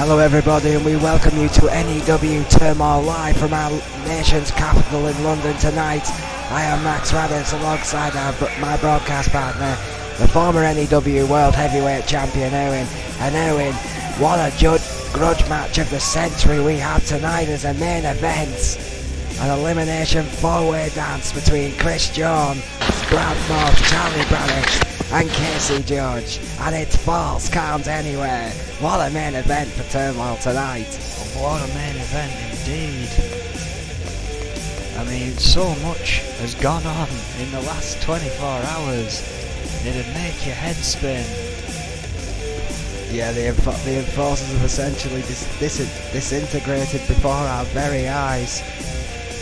Hello everybody, and we welcome you to N.E.W. Turmoil live from our nation's capital in London tonight. I am Max Raditz alongside my broadcast partner, the former N.E.W. World Heavyweight Champion Owen. And Owen, what a grudge match of the century we have tonight as a main event. An elimination four-way dance between Chris John, Brad Moss, Charlie Bradish and Casey George, and it's false count anywhere. What a main event for Turmoil tonight. What a main event indeed. I mean, so much has gone on in the last 24 hours. It'd make your head spin. Yeah, the enforcers have essentially disintegrated before our very eyes.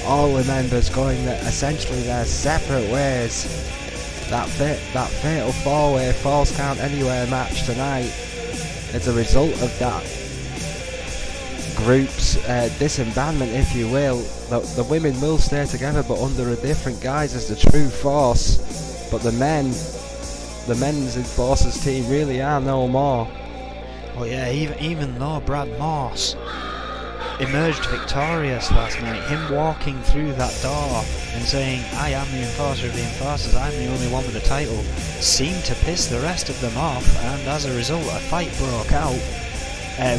All the members going essentially their separate ways. That fatal four-way false count anywhere match tonight is a result of that group's disbandment, if you will. The women will stay together, but under a different guise as the true force. But the men's enforcers team really are no more. Well, yeah, even though Brad Morse emerged victorious last night, him walking through that door and saying, "I am the enforcer of the enforcers, I'm the only one with a title," seemed to piss the rest of them off, and as a result a fight broke out.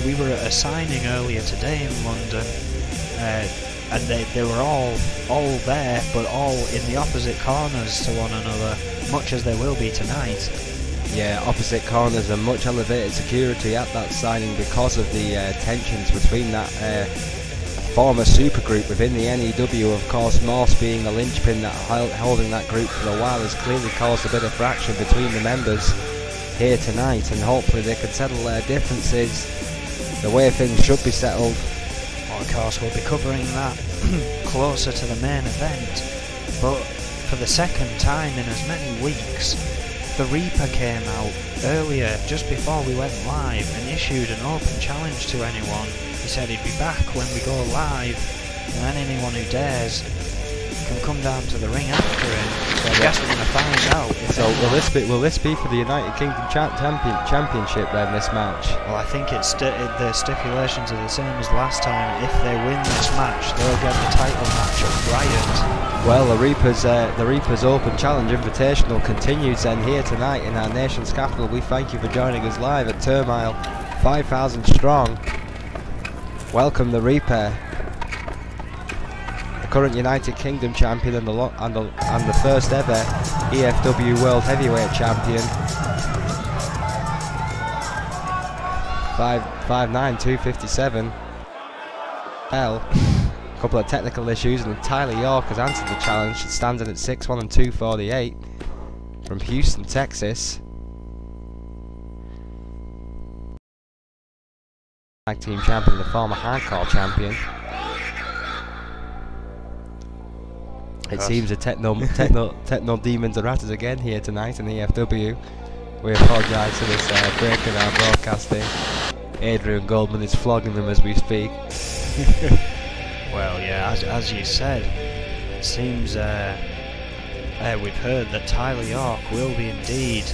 We were at a signing earlier today in London, and they were all there, but all in the opposite corners to one another, much as they will be tonight. Yeah, opposite corners and much elevated security at that signing because of the tensions between that former supergroup within the N.E.W. Of course, Morse being the linchpin that holding that group for a while has clearly caused a bit of friction between the members here tonight, and hopefully they can settle their differences the way things should be settled. Well, of course, we'll be covering that closer to the main event, but for the second time in as many weeks, the Reaper came out earlier, just before we went live, and issued an open challenge to anyone. He said he'd be back when we go live, and then anyone who dares can come down to the ring after him. So I guess we're going to find out. So will this be for the United Kingdom Championship then, this match? Well, I think the stipulations are the same as last time. If they win this match, they'll get the title match at Riot. Well, the Reaper's Open Challenge Invitational continues then here tonight in our nation's capital. We thank you for joining us live at Turmoil, 5,000 strong. Welcome the Reaper, the current United Kingdom champion and the first ever EFW World Heavyweight Champion. 5'9", 257. A couple of technical issues, and Tyler York has answered the challenge, standing at 6'1" and 248 from Houston, Texas. Tag team champion, the former hardcore champion. It seems the techno demons are at us again here tonight in EFW. We apologise for this break in our broadcasting. Adrian Goldman is flogging them as we speak. Well, yeah, as you said, it seems we've heard that Tyler York will be indeed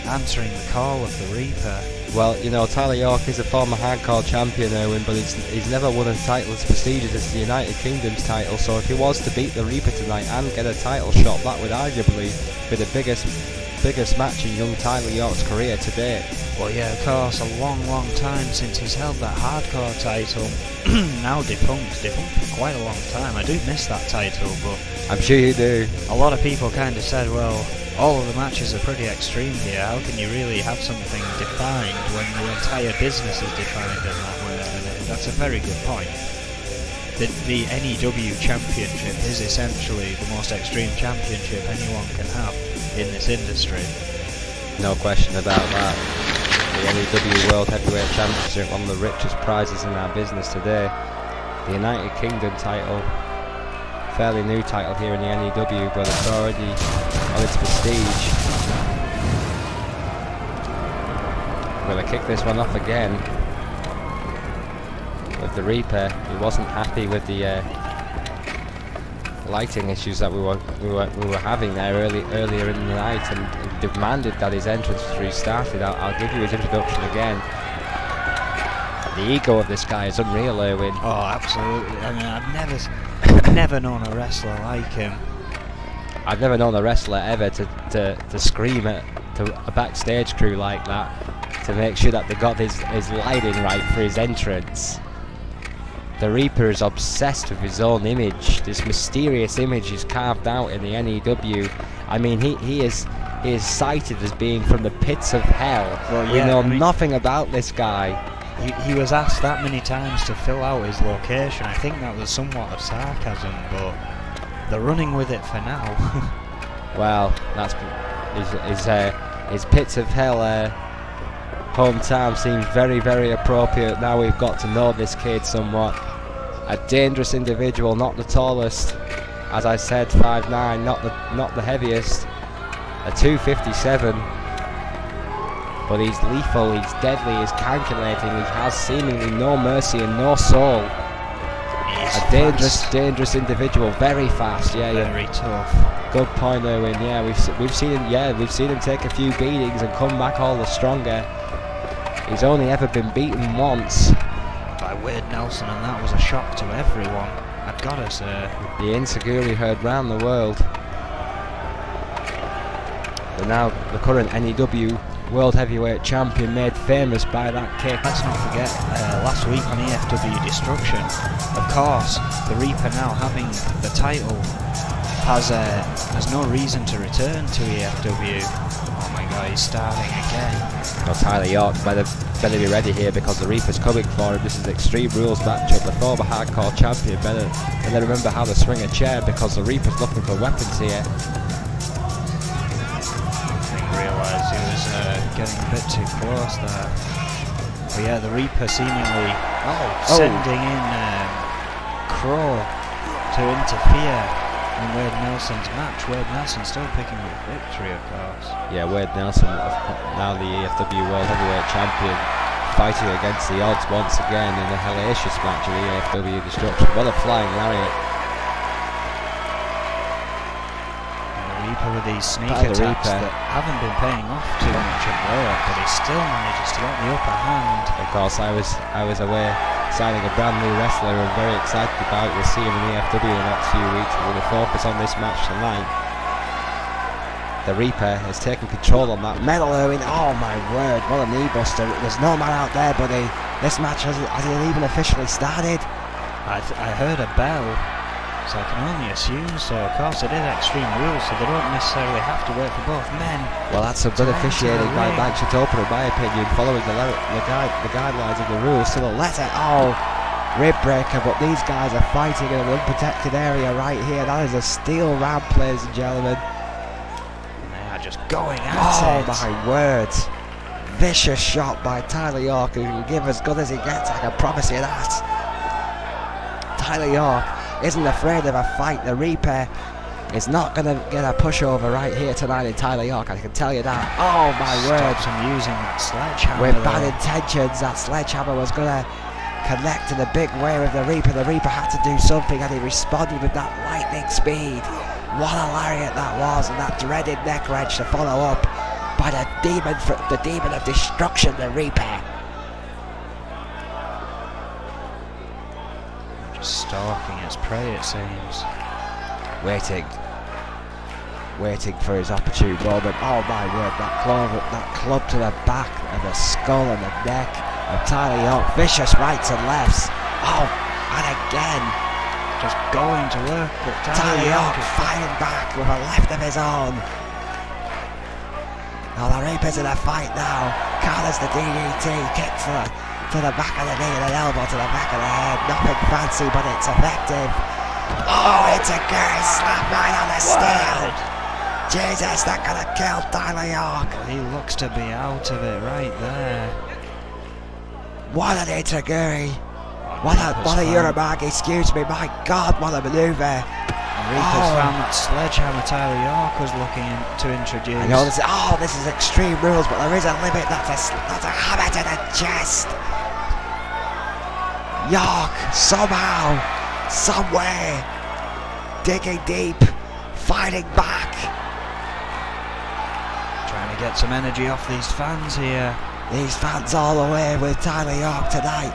answering the call of the Reaper. Well, you know, Tyler York is a former hardcore champion, Owen, but he's never won a title as prestigious as the United Kingdom's title, so if he was to beat the Reaper tonight and get a title shot, that would arguably be the biggest match in young Tyler York's career to date. Well, yeah, of course, a long time since he's held that hardcore title. Now defunct for quite a long time. I do miss that title, but I'm sure you do. A lot of people kind of said, well, all of the matches are pretty extreme here. How can you really have something defined when the entire business is defined in that way? And that's a very good point. The N.E.W. Championship is essentially the most extreme championship anyone can have in this industry. No question about that. The N.E.W. World Heavyweight Championship, one of the richest prizes in our business today. The United Kingdom title, fairly new title here in the N.E.W, but it's already on its prestige. We're going to kick this one off again with the Reaper. He wasn't happy with the lighting issues that we were having there earlier in the night, and demanded that his entrance was restarted. I'll give you his introduction again. The ego of this guy is unreal, Erwin. Oh, absolutely. I mean, I've never known a wrestler like him. I've never known a wrestler ever to scream at a backstage crew like that, to make sure that they got his lighting right for his entrance. The Reaper is obsessed with his own image. This mysterious image is carved out in the N.E.W. I mean, he is cited as being from the pits of hell. Well, we know nothing about this guy. He was asked that many times to fill out his location. I think that was somewhat of sarcasm, but they're running with it for now. Well, that's his pits of hell hometown seems very, very appropriate. Now we've got to know this kid somewhat. A dangerous individual, not the tallest, as I said, 5'9", not the heaviest. A 257, but he's lethal, he's deadly, he's calculating, he has seemingly no mercy and no soul. A dangerous individual, very fast, very tough. Good point, Erwin. Yeah, we've seen him take a few beatings and come back all the stronger. He's only ever been beaten once by Wade Nelson, and that was a shock to everyone, I've gotta say. The Insecurity heard round the world. But now the current N.E.W. World Heavyweight Champion, made famous by that kick. Let's not forget last week on E.F.W. Destruction, of course, the Reaper now having the title has no reason to return to E.F.W. Oh my god, he's starting again. Well, Tyler York better be ready here, because the Reaper's coming for him. This is Extreme Rules matchup. The former hardcore champion better remember how to swing a chair, because the Reaper's looking for weapons here. Realised he was getting a bit too close there. But yeah, the Reaper seemingly sending in Crow to interfere in Wade Nelson's match. Wade Nelson still picking up victory, of course. Yeah, Wade Nelson, now the EFW World Heavyweight Champion, fighting against the odds once again in a hellacious match of EFW Destruction. What a flying lariat. With these sneak attacks that haven't been paying off too much of late, but he still manages to get the upper hand. Of course, I was away signing a brand new wrestler and very excited about it. We'll see him in the EFW in the next few weeks. We're going to focus on this match tonight. The Reaper has taken control on that metal, Erwin. Oh my word, what a knee buster. There's no man out there, buddy. This match hasn't even officially started. I heard a bell. So I can only assume so. Of course, it is Extreme Rules, so they don't necessarily have to wait for both men. Well, that's some good officiating by Mike Chitoper, in my opinion, following the guidelines of the rules to the letter. Oh, rib breaker, but these guys are fighting in an unprotected area right here. That is a steel ramp, ladies and gentlemen. They are just going at it. Oh my word. Vicious shot by Tyler York, who can give as good as he gets, I can promise you that. Tyler York isn't afraid of a fight. The Reaper is not going to get a pushover right here tonight in Tyler York, I can tell you that. Oh my word. Him using that sledgehammer. With bad intentions, that sledgehammer was going to connect in a big way with the Reaper. The Reaper had to do something, and he responded with that lightning speed. What a lariat that was, and that dreaded neck wrench to follow up by the demon of destruction, the Reaper. Stalking its prey, it seems. Waiting for his opportune moment. Oh my word, that club to the back of the skull and the neck of Tyler York. Vicious rights and lefts. Oh, and again. Just going to work with Tyler York fighting back with a left of his own. Oh, the Reaper's in a fight now. Counters the DDT, kicks to the back of the knee and an elbow to the back of the head. Nothing fancy, but it's effective. Oh, it's a good slap right on the steel. Jesus, that gonna kill Tyler York. He looks to be out of it right there. What an itaguri. What a Uramagi, excuse me. My God, what a maneuver. Reaper's found that sledgehammer Tyler York was looking to introduce. I know this is Extreme Rules, but there is a limit. That's a hammer to the chest. York, somehow, somewhere, digging deep, fighting back. Trying to get some energy off these fans here. These fans all the way with Tyler York tonight.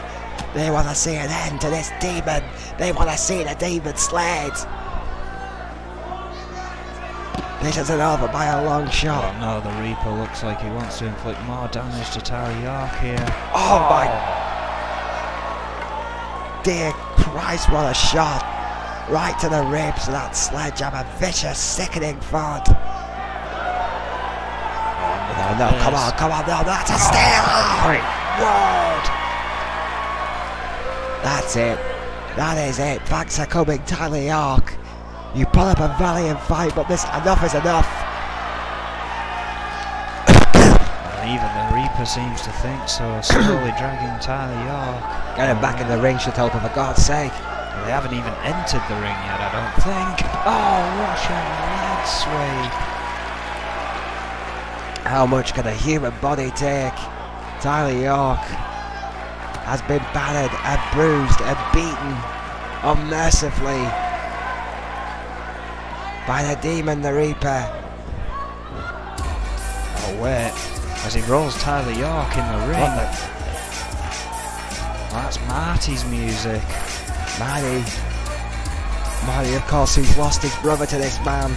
They want to see an end to this demon. They want to see the demon slayed. This isn't over by a long shot. Oh no, the Reaper looks like he wants to inflict more damage to Tyler York here. Oh my dear Christ, what a shot. Right to the ribs of that sledgehammer. Vicious, sickening thud. No, come on, no, that's a steal! Whoa! That's it. That is it. Thanks for coming, Tyler York. You put up a valiant fight, but this enough is enough. Even the Reaper seems to think so, slowly dragging Tyler York. Get him back in the ring, Shatopa, for God's sake. They haven't even entered the ring yet, I don't think. Oh, Russian leg sweep. How much can a human body take? Tyler York has been battered and bruised and beaten unmercifully by the demon, the Reaper. Oh wait, as he rolls Tyler York in the ring. That's Marty's music. Marty, of course, who's lost his brother to this man.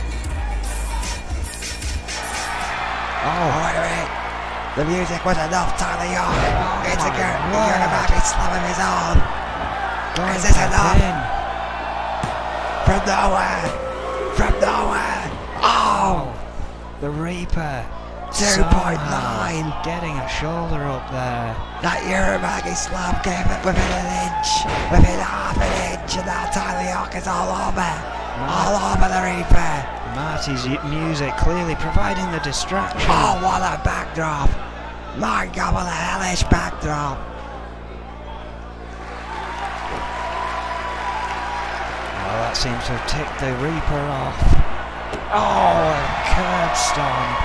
Oh, wait a minute. The music was enough, Tyler York. It's a girl. You're about to slam his arm. Is this enough? From nowhere. From nowhere. Oh! The Reaper. 2.9. Getting a shoulder up there. That Uramagi slam gave it within an inch. Within half an inch. And now Tyler York is all over. All over the Reaper. Marty's music clearly providing the distraction. Oh, what a backdrop. My God, what a hellish backdrop. Well, that seems to have ticked the Reaper off. Oh, a curb stomp.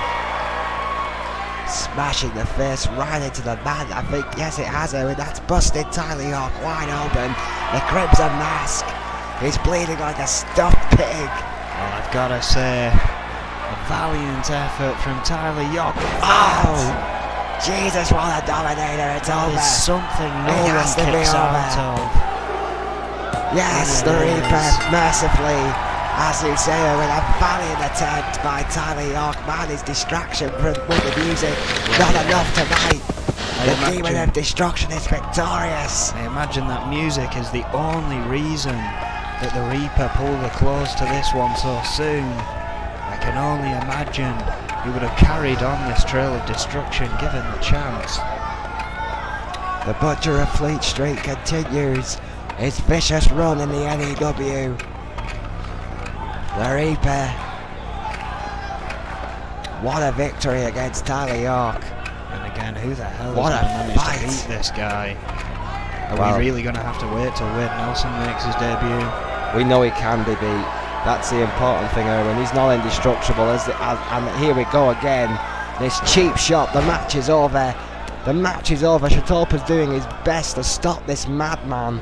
Smashing the face right into the man. I think, yes, it has her, and that's busted Tyler York wide open. The Crimson Mask. He's bleeding like a stuffed pig. Well, I've got to say, a valiant effort from Tyler York. Oh, Jesus, what a dominator. It's over. It's something no one kicks out of. Yes, the Reaper, mercifully, as you say, with a valiant attempt by Tyler York. Man, his distraction with the music, not enough tonight. The demon of destruction is victorious. I imagine that music is the only reason that the Reaper pulled the close to this one so soon. I can only imagine he would have carried on this trail of destruction given the chance. The Butcher of Fleet Street continues his vicious run in the N.E.W. The Reaper. What a victory against Tyler York. And again, who the hell what is a going to manage fight. to beat this guy? Are we really going to have to wait till Wade Nelson makes his debut? We know he can be beat. That's the important thing, Erwin. He's not indestructible. And here we go again. This cheap shot. The match is over. The match is over. Shatopa's doing his best to stop this madman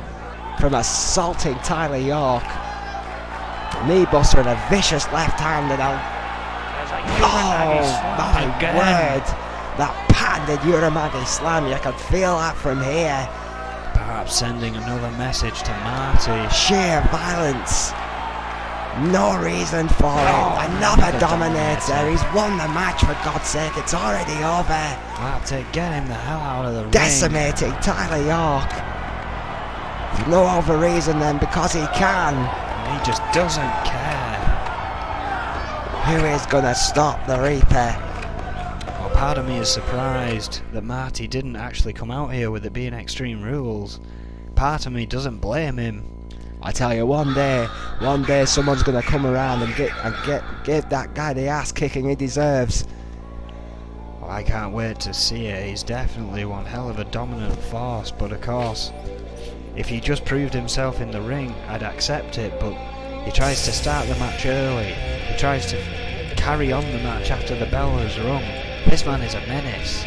from assaulting Tyler York. Knee buster and a vicious left hand. And oh my word. That patented Uramagi slam. You can feel that from here. Perhaps sending another message to Marty. Sheer violence. No reason for it. Another dominator. He's won the match, for God's sake. It's already over. Marty, get him the hell out of the ring. Decimating Tyler York. For no other reason than because he can. He just doesn't care. Who is gonna stop the Reaper? Well, part of me is surprised that Marty didn't actually come out here with it being Extreme Rules. Part of me doesn't blame him. I tell you, one day someone's gonna come around and give that guy the ass kicking he deserves. Well, I can't wait to see it. He's definitely one hell of a dominant force, but of course, if he just proved himself in the ring, I'd accept it, but he tries to start the match early. He tries to carry on the match after the bell has rung. This man is a menace.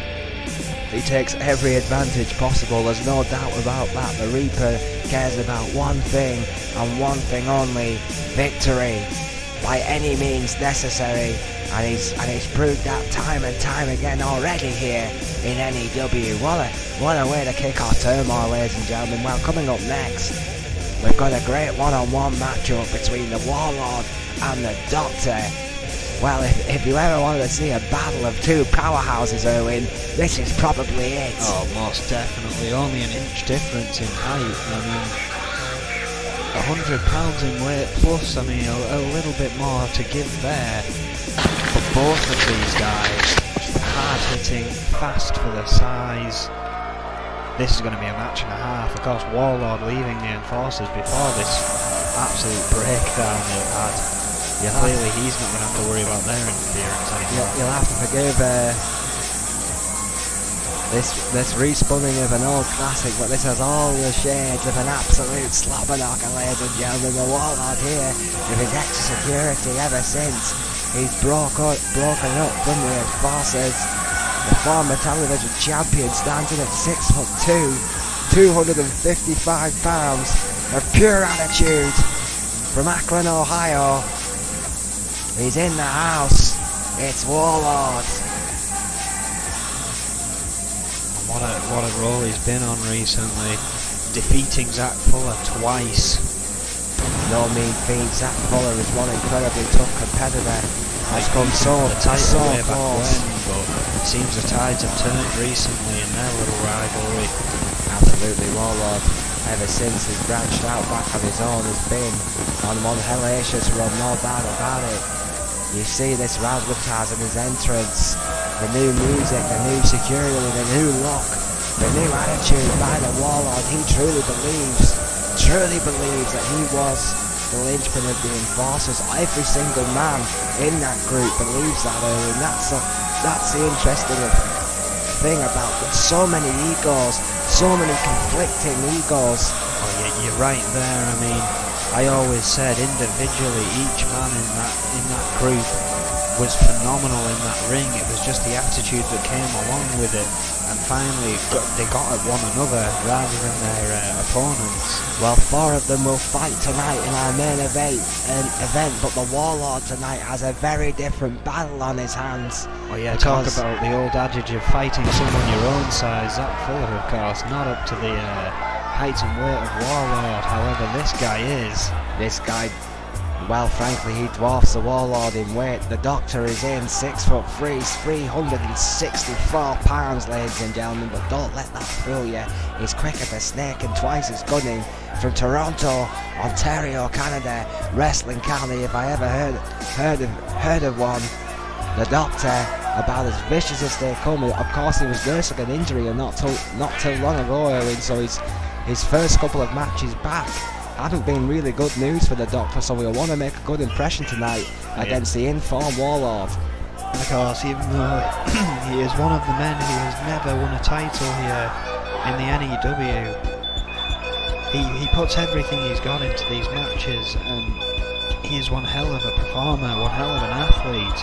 He takes every advantage possible, there's no doubt about that. The Reaper cares about one thing, and one thing only: victory. By any means necessary. and he's proved that time and time again already here in N.E.W. What a way to kick off Turmoil, ladies and gentlemen. Well, coming up next, we've got a great one-on-one matchup between the Warlord and the Doctor. Well, if you ever wanted to see a battle of two powerhouses, Erwin, this is probably it. Oh, most definitely. Only an inch difference in height. I mean, 100 pounds in weight plus, I mean, a little bit more to give there. But both of these guys, hard-hitting, fast for their size. This is going to be a match and a half. Of course, Warlord leaving the Enforcers before this absolute breakdown they've had. Clearly he's not going to have to worry about their interference anymore. You'll have to forgive this respawning of an old classic, but this has all the shades of an absolute slobberknocker, ladies and gentlemen. The Warlord here, with his extra security ever since he's broken up from the Enforcers. The former television champion standing at 6'2", 255 pounds of pure attitude from Akron, Ohio. He's in the house. It's Warlord. What a role he's been on recently, defeating Zach Fuller twice. No mean feat. Zach Fuller is one incredibly tough competitor. Has come so close. But it seems the tides have turned recently in their little rivalry. Absolutely, Warlord, ever since he's branched out back on his own, has been on one hellacious run, no doubt about it. You see this razzmatazz in his entrance, the new music, the new security, the new look, the new attitude by the Warlord. He truly believes that he was the linchpin of the Enforcers. Every single man in that group believes that, and that's the interesting thing about it. So many egos, so many conflicting egos. Oh, you're right there. I mean, I always said individually each man in that group was phenomenal in that ring. It was just the attitude that came along with it, and finally they got at one another rather than their opponents. Well, 4 of them will fight tonight in our main event, but the Warlord tonight has a very different battle on his hands. Oh yeah, talk about the old adage of fighting someone your own size. Zach Fuller, of course, not up to the height and weight of Warlord. However, this guy is. This guy, well, frankly, he dwarfs the Warlord in weight. The Doctor is in 6'3", 364 pounds, ladies and gentlemen, but don't let that fool you. He's quicker than Snake and twice as gunning. From Toronto, Ontario, Canada, Wrestling County, if I ever heard of one. The Doctor, about as vicious as they come. Of course, he was nursing an injury and not too long ago, Erwin, so his first couple of matches back haven't been really good news for the Doctor, so we'll want to make a good impression tonight against the informed Warlord. Of course, even though he is one of the men who has never won a title here in the N.E.W, he puts everything he's got into these matches, and he is one hell of a performer, one hell of an athlete.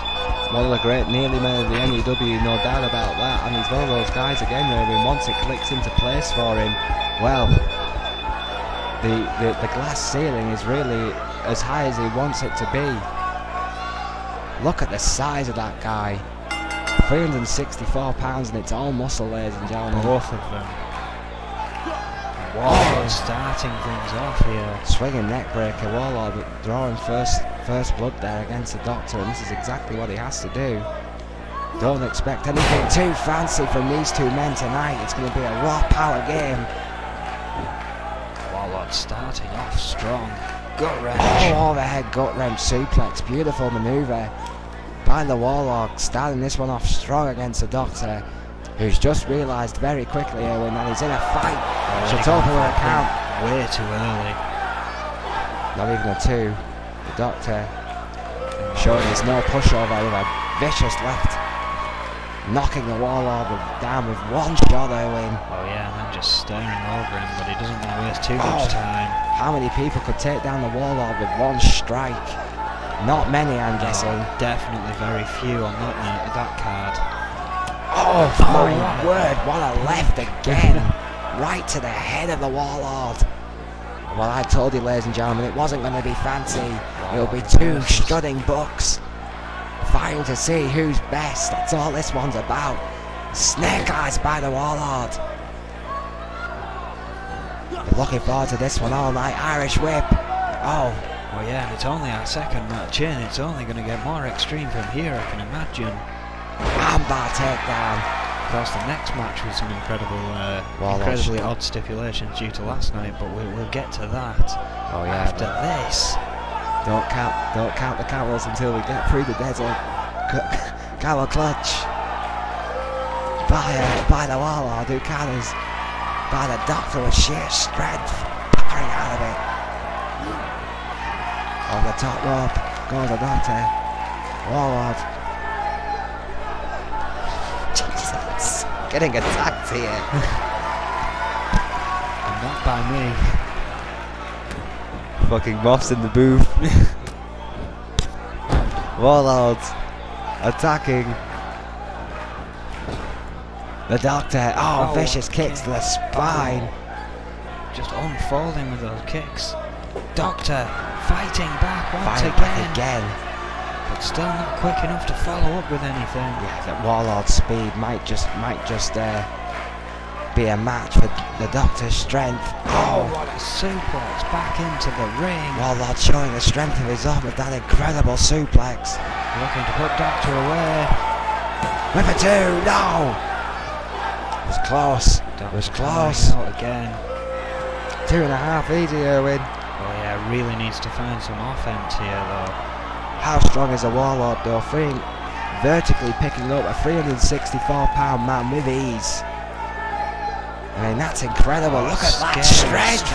One of the great nearly men of the N.E.W, no doubt about that, and he's one of those guys again where once it clicks into place for him, well, the glass ceiling is really as high as he wants it to be. Look at the size of that guy. 364 pounds and it's all muscle, ladies and gentlemen. Both of them. Warlord starting things off here. Swinging neck breaker, Warlord drawing first blood there against the Doctor, and this is exactly what he has to do. Don't expect anything too fancy from these two men tonight. It's going to be a raw power game. Warlord starting off strong. Gut wrench. Oh, overhead gut wrench suplex. Beautiful manoeuvre by the Warlord, starting this one off strong against the Doctor, who's just realised very quickly here that he's in a fight. Should open with a count. Way too early. Not even a 2. The Doctor showing there's no pushover with a vicious left, knocking the Warlord down with one shot, Erwin. Oh yeah, and then just staring over him, but he doesn't want to waste too much time. How many people could take down the Warlord with one strike? Not many, I'm guessing. Definitely very few on that card. Oh my word, what a left again. Right to the head of the Warlord. Well, I told you, ladies and gentlemen, it wasn't going to be fancy. It'll be 2 stunning bucks trying to see who's best. That's all this one's about. Snake eyes by the Warlord. Looking forward to this one all night. Irish whip. Oh. Well, yeah, and it's only our second match in. It's only going to get more extreme from here, I can imagine. Armbar takedown. Of course, the next match with some incredibly odd stipulations due to last night, but we'll get to that. Oh yeah. After this. Don't count the camels until we get through the desert. Camel clutch. By the Warlord, who counters by the Doctor with sheer strength, powering out of it. On the top rope goes the Doctor. Warlord. Jesus, getting attacked here. And not by me. Fucking Moss in the booth. Warlord attacking the Doctor. Oh, vicious kicks to the spine. Just unfolding with those kicks. Doctor fighting back once again. But still not quick enough to follow up with anything. Yeah, that Warlord's speed might just be a match for the Doctor's strength. Oh, what a suplex back into the ring. Warlord showing the strength of his arm with that incredible suplex. Looking to put Doctor away. With a 2, no! It was close. It was close. Again. 2.5 easy, Erwin. Oh yeah, really needs to find some offense here though. How strong is a Warlord though? Vertically picking up a 364-pound man with ease. I mean, that's incredible. Look at that strength.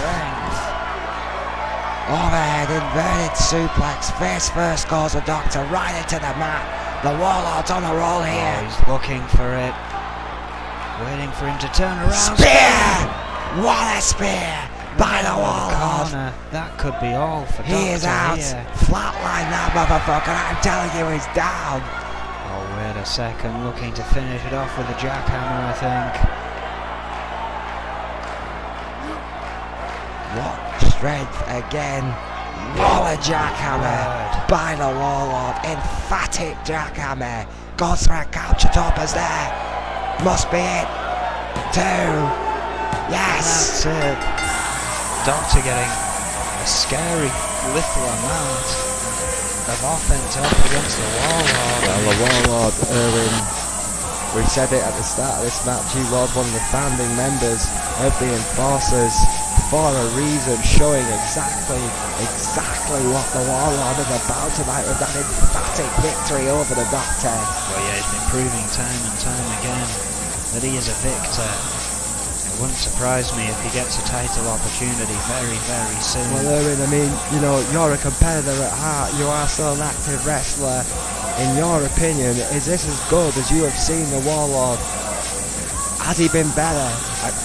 Overhead inverted suplex. Face first goes the Doctor right into the mat. The Warlord's on a roll here. Oh, he's looking for it. Waiting for him to turn around. Spear! What a spear by the Warlord. That could be all for Doctor. He is out. Here. Flatline that motherfucker. I'm telling you, he's down. Oh, wait a second. Looking to finish it off with a jackhammer, I think. What strength again. What a jackhammer by the Warlord. Emphatic jackhammer. Goes for a couch toppers there. Must be it. 2. Yes. That's it. Doctor getting a scary little amount of offense up against the Warlord. Well, the Warlord, Erwin, we said it at the start of this match, he was one of the founding members of the Enforcers for a reason, showing exactly what the Warlord is about tonight with that emphatic victory over the Doctor. Well, yeah, he's been proving time and time again that he is a victor. It wouldn't surprise me if he gets a title opportunity very, very soon. Well, Erwin, I mean, you know, you're a competitor at heart. You are still an active wrestler. In your opinion, is this as good as you have seen the Warlord? Has he been better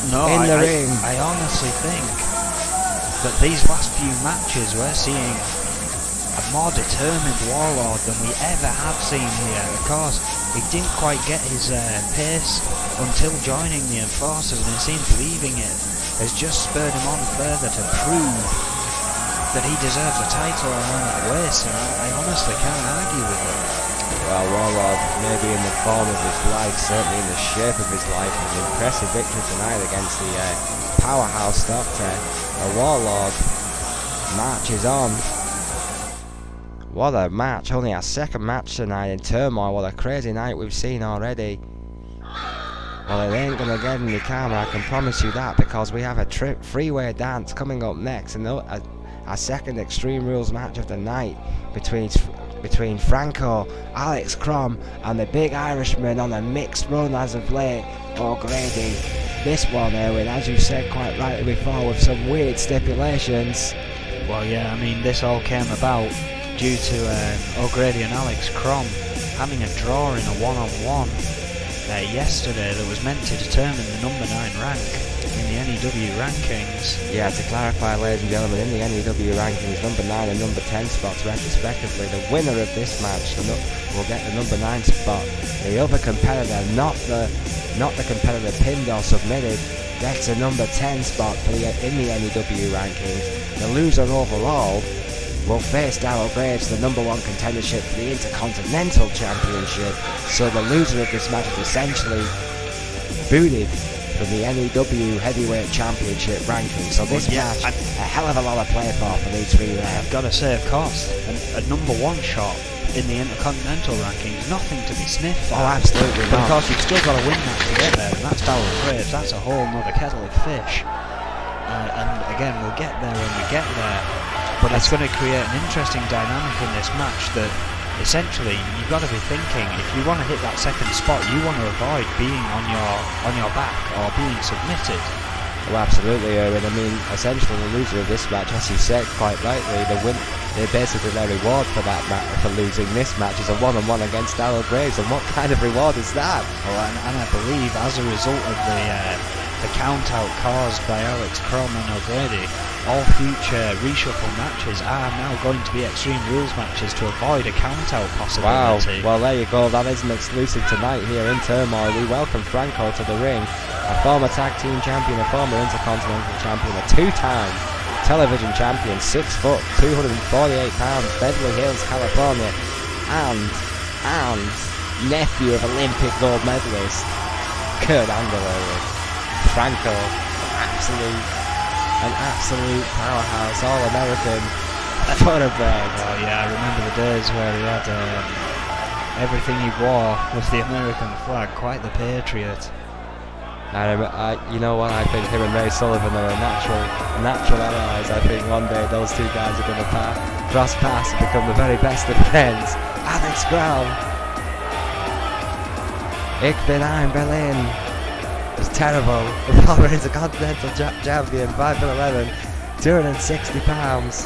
in the ring? I honestly think that these last few matches we're seeing a more determined Warlord than we ever have seen here. Of course, he didn't quite get his pace until joining the Enforcers, and it seems leaving it has just spurred him on further to prove that he deserves a title around that waist, and I honestly can't argue with it. Well, Warlord, maybe in the form of his life, certainly in the shape of his life, an impressive victory tonight against the powerhouse Doctor. The Warlord match is on. What a match, only our second match tonight in Turmoil. What a crazy night we've seen already. Well, it ain't gonna get any calmer, I can promise you that, because we have a freeway dance coming up next, and our second Extreme Rules match of the night between Franco, Alex Crom, and the big Irishman on a mixed run as of late, O'Grady. This one, Erwin, as you said quite rightly before, with some weird stipulations. Well, yeah, I mean, this all came about due to O'Grady and Alex Crom having a draw in a one-on-one yesterday that was meant to determine the number 9 rank in the N.E.W. rankings. Yeah, to clarify, ladies and gentlemen, in the N.E.W. rankings, number 9 and number 10 spots respectively. The winner of this match will get the number 9 spot. The other competitor, not the competitor pinned or submitted, gets a number 10 spot in the N.E.W. rankings. The loser overall will face Darryl Graves, the #1 contendership for the Intercontinental Championship. So the loser of this match is essentially booted from the N.E.W. Heavyweight Championship ranking. So this match, a hell of a lot of play for these three men. I've got to say, of course, a #1 shot in the Intercontinental ranking is nothing to be sniffed at. Oh, absolutely But not. of course, you've still got to win that to get there, and that's Darryl Graves. That's a whole nother kettle of fish. And again, we'll get there when we get there. But it's going to create an interesting dynamic in this match that essentially you've got to be thinking, if you want to hit that second spot, you want to avoid being on your back or being submitted. Well, absolutely, Erwin. I mean, essentially the loser of this match, as you said quite rightly, basically their reward for that match, for losing this match, is a one-on-one against Darryl Graves. And what kind of reward is that? Oh, and I believe as a result of the count-out caused by Alex Crom and O'Grady, all future reshuffle matches are now going to be Extreme Rules matches to avoid a count-out possibility. Wow, well there you go, that is an exclusive tonight here in Turmoil. We welcome Franco to the ring, a former tag team champion, a former Intercontinental champion, a two-time television champion, 6 foot, 248 pounds, Beverly Hills, California, and nephew of Olympic gold medalist Kurt Angle. Franco, an absolute powerhouse, all-American, thoroughbred. Oh yeah, I remember the days where he had everything he wore was the American flag, quite the patriot. You know what, I think him and Ray Sullivan are natural allies. I think one day those two guys are going to cross paths and become the very best of friends. Alex Brown. Ich bin ein Berlin. It's terrible. The former Intercontinental champion, 5'11", 260 pounds,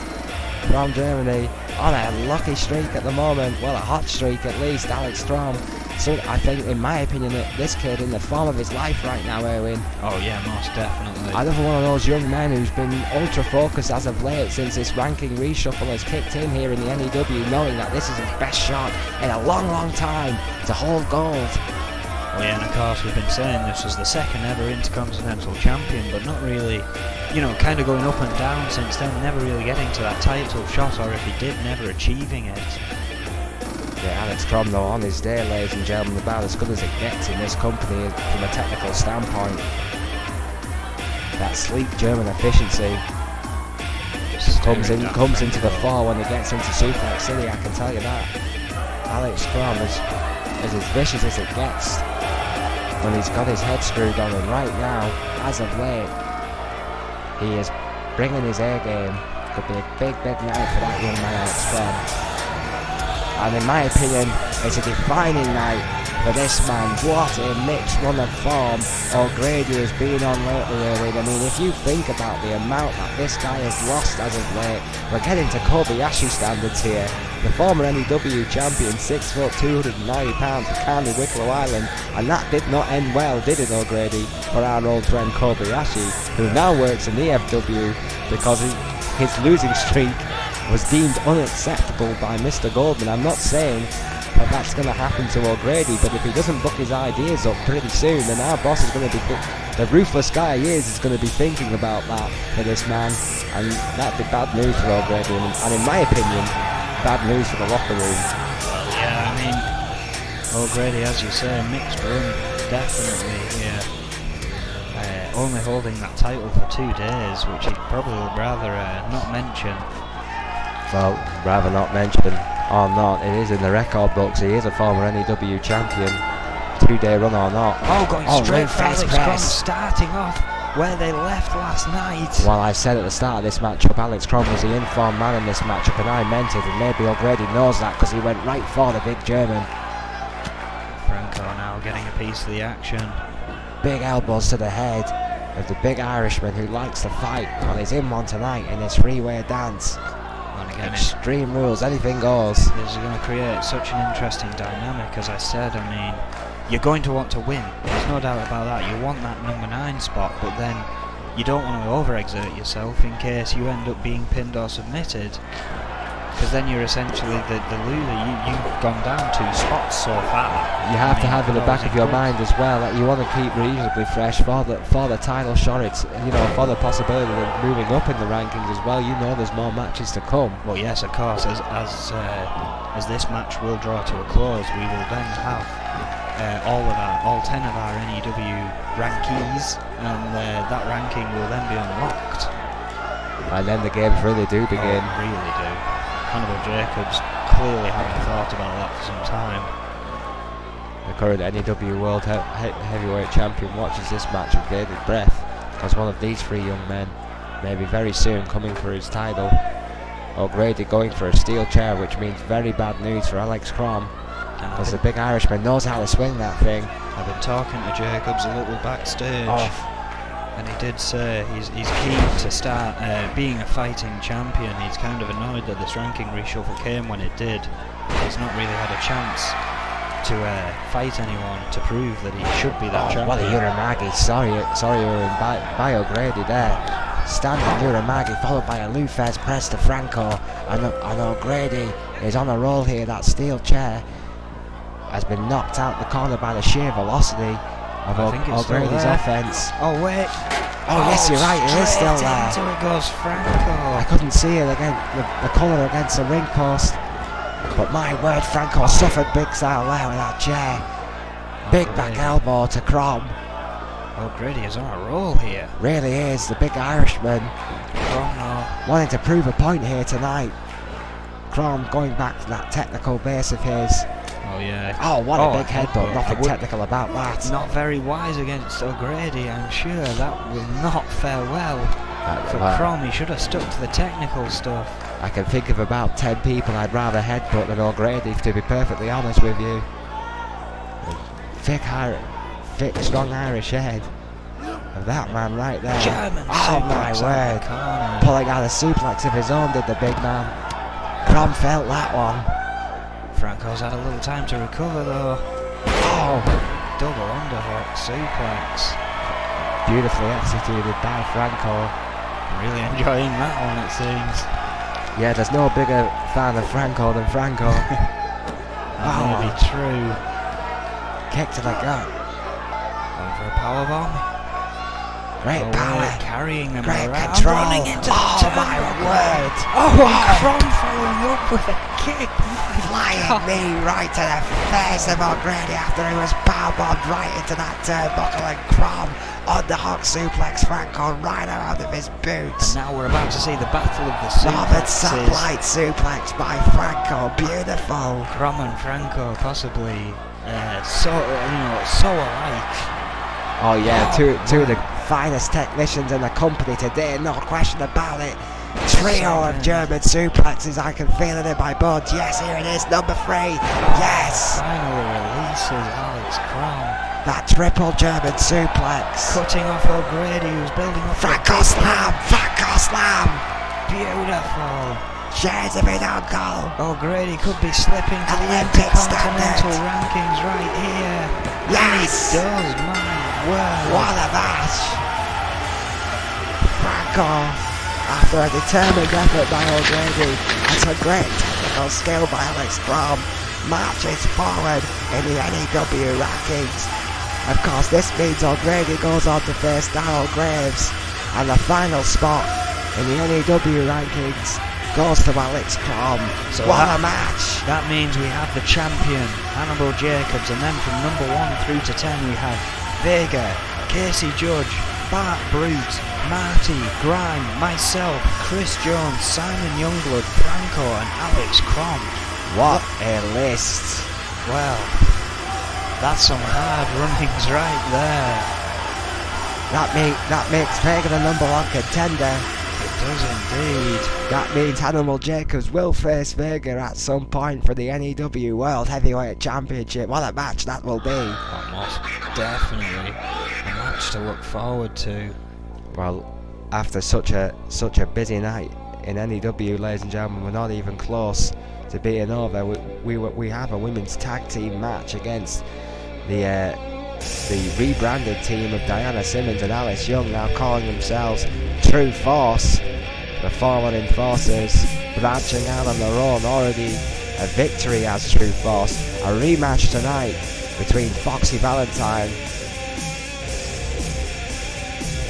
from Germany, on a lucky streak at the moment. Well, a hot streak at least, Alex Strom. So I think, in my opinion, that this kid in the form of his life right now, Erwin. Oh yeah, most definitely. Another one of those young men who's been ultra focused as of late since this ranking reshuffle has kicked in here in the N.E.W, knowing that this is his best shot in a long, long time to hold gold. Well, yeah, and of course we've been saying this was the second ever Intercontinental champion, but not really, you know, kind of going up and down since then, never really getting to that title shot, or if he did, never achieving it. Yeah, Alex Crom, though, on his day, ladies and gentlemen, about as good as it gets in this company from a technical standpoint. That sleek German efficiency comes into the fore when he gets into Suplex City, I can tell you that. Alex Crom is as vicious as it gets when he's got his head screwed on, and right now, as of late, he is bringing his A game. Could be a big, big night for that young man, Alex Crom. And in my opinion, it's a defining night for this man. What a mixed run of form O'Grady has been on lately, really. I mean, if you think about the amount that this guy has lost as of late, we're getting to Kobayashi standards here. The former N.E.W. champion, 6 foot, 290 pounds, from Candy Wicklow Island, and that did not end well, did it, O'Grady, for our old friend Kobayashi, who now works in E.F.W. because his losing streak was deemed unacceptable by Mr. Goldman. I'm not saying that that's going to happen to O'Grady, but if he doesn't book his ideas up pretty soon, then our boss is going to be, the ruthless guy he is going to be thinking about that for this man, and that'd be bad news for O'Grady, and in my opinion, bad news for the locker room. Well, yeah, I mean, O'Grady, as you say, mixed run, definitely, yeah. Only holding that title for 2 days, which he'd probably rather not mention. Well, rather not mention or not, it is in the record books. He is a former N.E.W. champion, 2-day run or not. Oh, going straight for face Alex press. Crom, starting off where they left last night. Well, I said at the start of this matchup, Alex Crom was the informed man in this matchup, and I meant it, and maybe O'Grady knows that because he went right for the big German. Franco now getting a piece of the action. Big elbows to the head of the big Irishman who likes to fight. Well, he's in one tonight in this three-way dance. And again, Extreme Rules, anything goes. This is going to create such an interesting dynamic, as I said. I mean, you're going to want to win. There's no doubt about that. You want that number 9 spot, but then you don't want to overexert yourself in case you end up being pinned or submitted. Because then you're essentially the loser. You've gone down 2 spots so far. You have to have in the back of your mind as well that you want to keep reasonably fresh for the title shot. It's, you know, for the possibility of moving up in the rankings as well. You know, there's more matches to come. Well, yes, of course. As this match will draw to a close, we will then have all 10 of our N.E.W. rankees, and that ranking will then be unlocked. And then the games really do begin. Oh, really do. Hannibal Jacobs clearly haven't thought about that for some time. The current N.E.W. World Heavyweight Champion watches this match with bated breath, as one of these 3 young men may be very soon coming for his title. O'Grady going for a steel chair, which means very bad news for Alex Crom, because the big Irishman knows how to swing that thing. I've been talking to Jacobs a little backstage. And he did say he's keen to start being a fighting champion. He's kind of annoyed that this ranking reshuffle came when it did. He's not really had a chance to fight anyone to prove that he should be that champion. What a Uramagi, sorry by O'Grady there. Standing Uramagi followed by a Lufez press to Franco, and O'Grady is on a roll here. That steel chair has been knocked out the corner by the sheer velocity of O'Grady's offense. Oh wait! Oh yes, you're right. It is still there. Into it goes Franco. I couldn't see it again. The colour against the ring post. But my word, Franco suffered big style there with that chair. Big back elbow to Crom. O'Grady is on a roll here. Really is. The big Irishman. Wanting to prove a point here tonight. Crom going back to that technical base of his. Oh yeah. Oh, what a big headbutt. Nothing technical about that. Not very wise against O'Grady, I'm sure. That will not fare well for Crom. He should have stuck to the technical stuff. I can think of about 10 people I'd rather headbutt than O'Grady, to be perfectly honest with you. Thick, strong Irish head of that man right there. German my word. Pulling out a suplex of his own, did the big man. Crom felt that one. Franco's had a little time to recover though. Oh! Double underhook suplex. Beautifully executed by Franco. Really enjoying that one, it seems. Yeah, there's no bigger fan of Franco than Franco. That may be true. Kick to the gut. Going for a powerbomb. Great power. Carrying him great around. Control. Running into the my word. Crom following up with a kick. Flying knee right to the face of O'Grady after he was powerbombed right into that turnbuckle, and Crom on the hawk suplex Franco right out of his boots. And now we're about to see the battle of the suplexes. Satellite suplex by Franco. Beautiful. Crom and Franco possibly so alike. Oh yeah, two of the finest technicians in the company today, no question about it. Trio of German suplexes, I can feel it in my bones. Yes, here it is, number 3. Yes! Finally releases Alex Crom. That triple German suplex. Cutting off O'Grady, who's building up. Franco slam! Franco slam! Beautiful. Shares of it on goal. O'Grady could be slipping to the Intercontinental rankings right here. Yes! And he does, my word. What a match! Franco, after a determined effort by O'Grady and some great technical skill by Alex Crom, marches forward in the N.E.W. rankings. Of course, this means O'Grady goes on to face Darryl Graves, and the final spot in the N.E.W. rankings goes to Alex Crom. So what a match! That means we have the champion, Hannibal Jacobs, and then from number 1 through to 10 we have Vega, Casey Judge, Bart Brute, Marty, Grime, myself, Chris Jones, Simon Youngblood, Franco and Alex Crom. What a list! Well, that's some hard runnings right there. That makes Vega the number 1 contender. It does indeed. That means Hannibal Jacobs will face Vega at some point for the N.E.W. World Heavyweight Championship. What a match that will be. Most definitely a match to look forward to. Well, after such a busy night in N.E.W., ladies and gentlemen, we're not even close to being over. We have a women's tag team match against the rebranded team of Diana Simmons and Alice Young, now calling themselves True Force, the Fallen Enforcers. branching out on their own, already a victory as True Force. A rematch tonight between Foxy Valentine,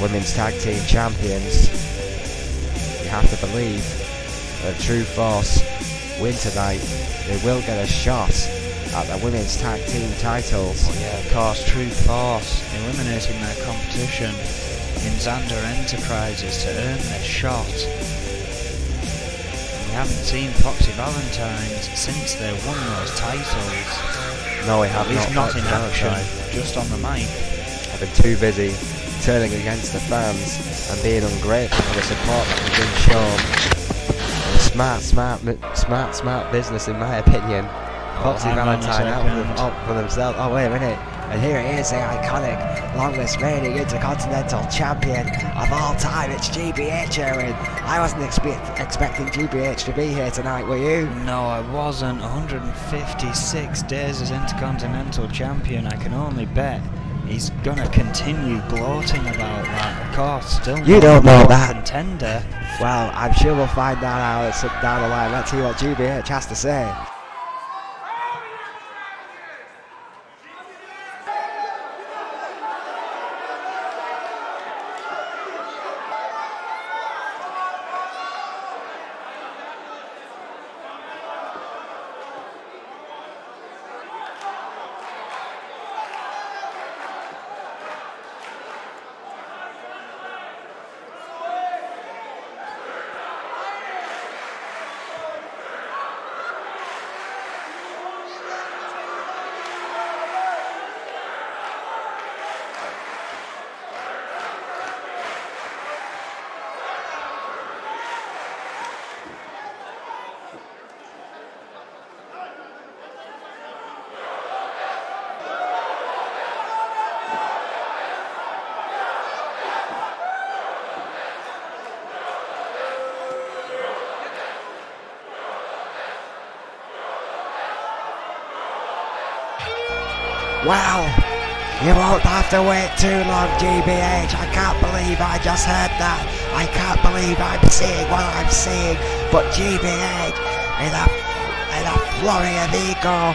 Women's Tag Team Champions. You have to believe that True Force win tonight, they will get a shot at the Women's Tag Team titles. Oh yeah, of course, True Force eliminating their competition in Xander Enterprises to earn their shot. And we haven't seen Foxy Valentines since they won those titles. No, we have At least not in action, Valentine. just on the mic. I've been too busy turning against the fans and being ungrateful for the support that has been shown. Smart business, in my opinion. Foxy Valentine out for themselves. Oh, wait a minute. And here it is, the iconic, longest reigning Intercontinental Champion of all time. It's GBH, Erwin. I wasn't expecting GBH to be here tonight, were you? No, I wasn't. 156 days as Intercontinental Champion. I can only bet he's gonna continue gloating about that. Of course, still you don't know that. Contender. Well, I'm sure we'll find that out down the line. Let's hear what GBH has to say. Wow, you won't have to wait too long, GBH. I can't believe I just heard that. I can't believe I'm seeing what I'm seeing. But GBH, in a flurry of ego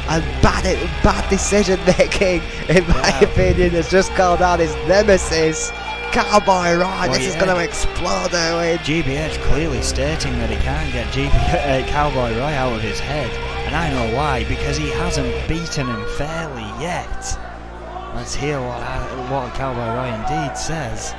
and bad decision making, in my opinion, has just called out his nemesis, Cowboy Roy. This is going to explode, Erwin. GBH clearly stating that he can't get Cowboy Roy out of his head. And I know why, because he hasn't beaten him fairly yet. Let's hear what Cowboy Roy indeed says.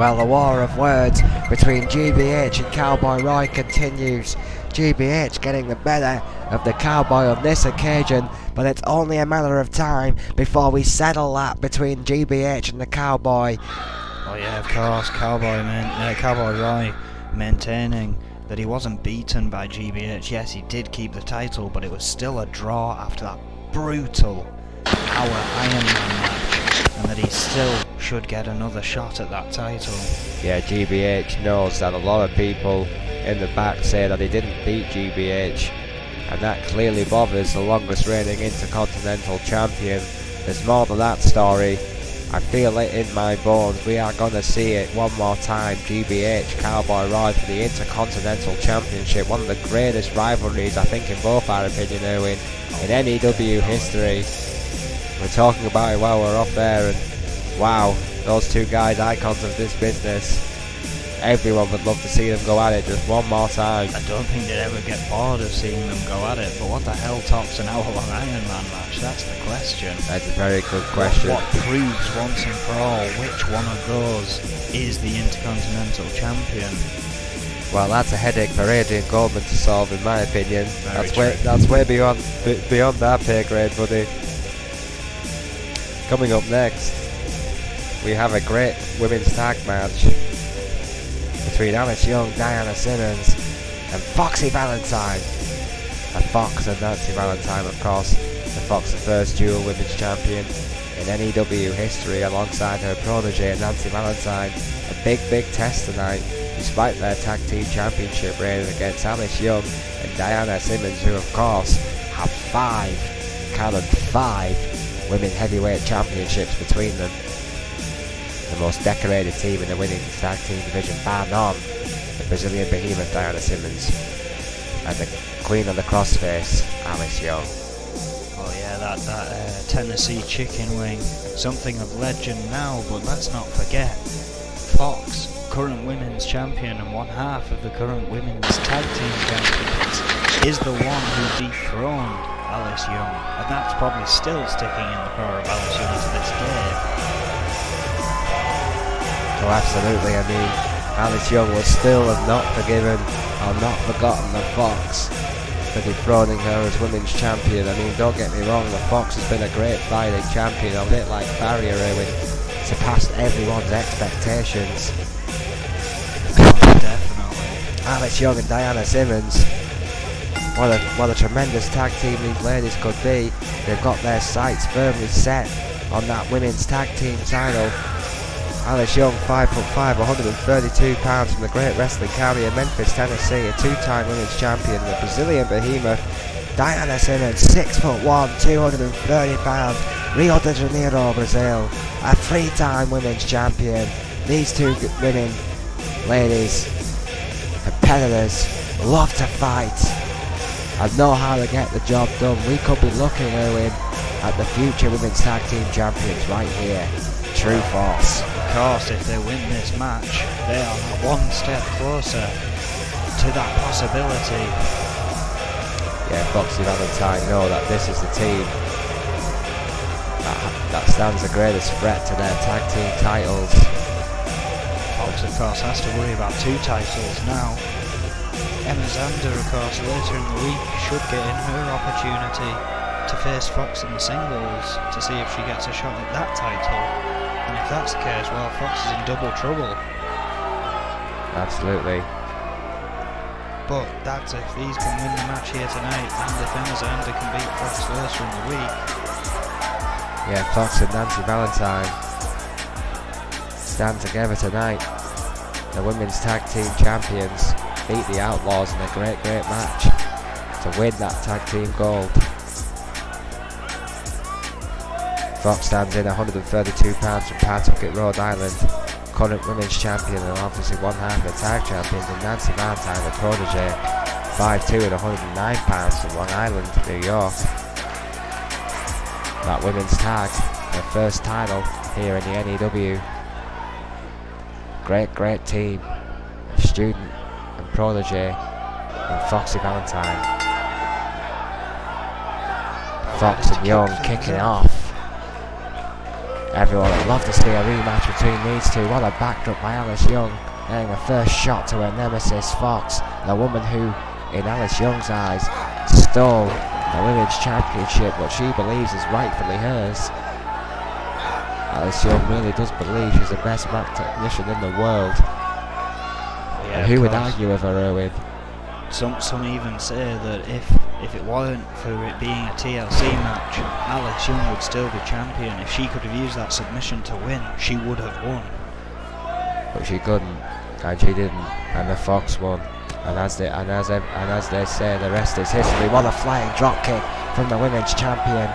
Well, the war of words between GBH and Cowboy Roy continues. GBH getting the better of the Cowboy on this occasion, but it's only a matter of time before we settle that between GBH and the Cowboy. Oh yeah, of course, Cowboy Roy maintaining that he wasn't beaten by GBH. Yes, he did keep the title, but it was still a draw after that brutal hour Iron Man match, and that he still should get another shot at that title. Yeah, GBH knows that a lot of people in the back say that he didn't beat GBH, and that clearly bothers the longest reigning Intercontinental Champion. There's more to that story. I feel it in my bones. We are going to see it one more time. GBH, Cowboy Roy for the Intercontinental Championship. One of the greatest rivalries, I think, in both our opinion, Owen, in N.E.W. history. We're talking about it while we're up there, and wow, those two guys, icons of this business. Everyone would love to see them go at it just one more time. I don't think they'd ever get bored of seeing them go at it, but what the hell tops an hour-long Iron Man match? That's the question. That's a very good question. What proves once and for all which one of those is the Intercontinental Champion? Well, that's a headache for Adrian Goldman to solve, in my opinion. Very That's way beyond our pay grade, buddy. Coming up next, we have a great women's tag match between Alice Young, Diana Simmons, and Foxy Valentine. And Fox and Nancy Valentine, of course. The Fox, the first dual women's champion in N.E.W. history, alongside her protege Nancy Valentine. A big test tonight, despite their tag team championship reign against Alice Young and Diana Simmons, who of course have five women heavyweight championships between them. The most decorated team in the women's tag team division, bar none, the Brazilian behemoth Diana Simmons, and the queen of the crossface, Alice Young. Oh yeah, that Tennessee chicken wing, something of legend now, but let's not forget, Fox, current women's champion and one half of the current women's tag team champions, is the one who dethroned Alice Young, and that's probably still sticking in the craw of Alice Young to this day. Oh, absolutely. I mean, Alice Young would still have not forgiven or not forgotten the Fox for dethroning her as women's champion. I mean, don't get me wrong, the Fox has been a great fighting champion, a bit like Barrier, Owen, surpassed everyone's expectations. Definitely. Alice Young and Diana Simmons, what a tremendous tag team these ladies could be. They've got their sights firmly set on that women's tag team title. Alice Young, 5'5", 132 pounds, from the great wrestling county of Memphis, Tennessee, a two-time women's champion. The Brazilian behemoth Diana Simmons, 6'1", 230 pounds, Rio de Janeiro, Brazil, a three-time women's champion. These two women, ladies, competitors, love to fight and know how to get the job done. We could be looking, Owen, at the future women's tag team champions right here. True force. Of course, if they win this match, they are one step closer to that possibility. Yeah, Foxy Valentine know that this is the team that stands the greatest threat to their tag team titles. Fox, of course, has to worry about two titles now. Emma Zander, of course, later in the week should get in her opportunity to face Fox in the singles to see if she gets a shot at that title. And if that's the case, well, Fox is in double trouble. Absolutely. But that's if these can win the match here tonight, and if Emma Zander can beat Fox later in the week. Yeah, Fox and Nancy Valentine stand together tonight. The women's tag team champions beat the Outlaws in a great match to win that tag team gold. Fox stands in 132 pounds from Pawtucket, Rhode Island, current women's champion and obviously one half of the tag champions, and Nancy Valentine, the protege, 5'2" and 109 pounds from Long Island, New York. That women's tag, their first title here in the N.E.W. Great team of student and protege in Foxy Valentine. Fox and Young kicking off. Everyone would love to see a rematch between these two. What a backdrop by Alice Young, getting the first shot to her nemesis Fox, the woman who, in Alice Young's eyes, stole the Women's Championship, what she believes is rightfully hers. Alice Young really does believe she's the best mat technician in the world. Yeah, and who would argue with her, Erwin? Some even say that if it weren't for it being a TLC match, Alice Young would still be champion. If she could have used that submission to win, she would have won. But she couldn't, and she didn't, and the Fox won. And as they say, the rest is history. What a flying drop kick from the Women's Champion.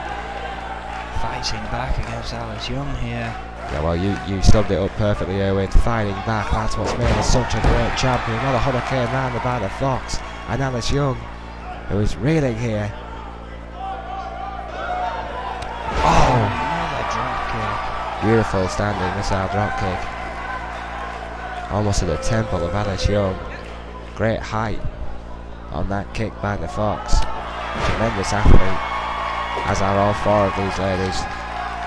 Fighting back against Alice Young here. Yeah, well, you summed it up perfectly, Owen. Fighting back, that's what's made her such a great champion. What a hurricane round by the Fox. And Alice Young, who is reeling here. Oh! Another drop kick. Beautiful standing missile drop kick. Almost at the temple of Alice Young. Great height on that kick by the Fox. Tremendous athlete, as are all four of these ladies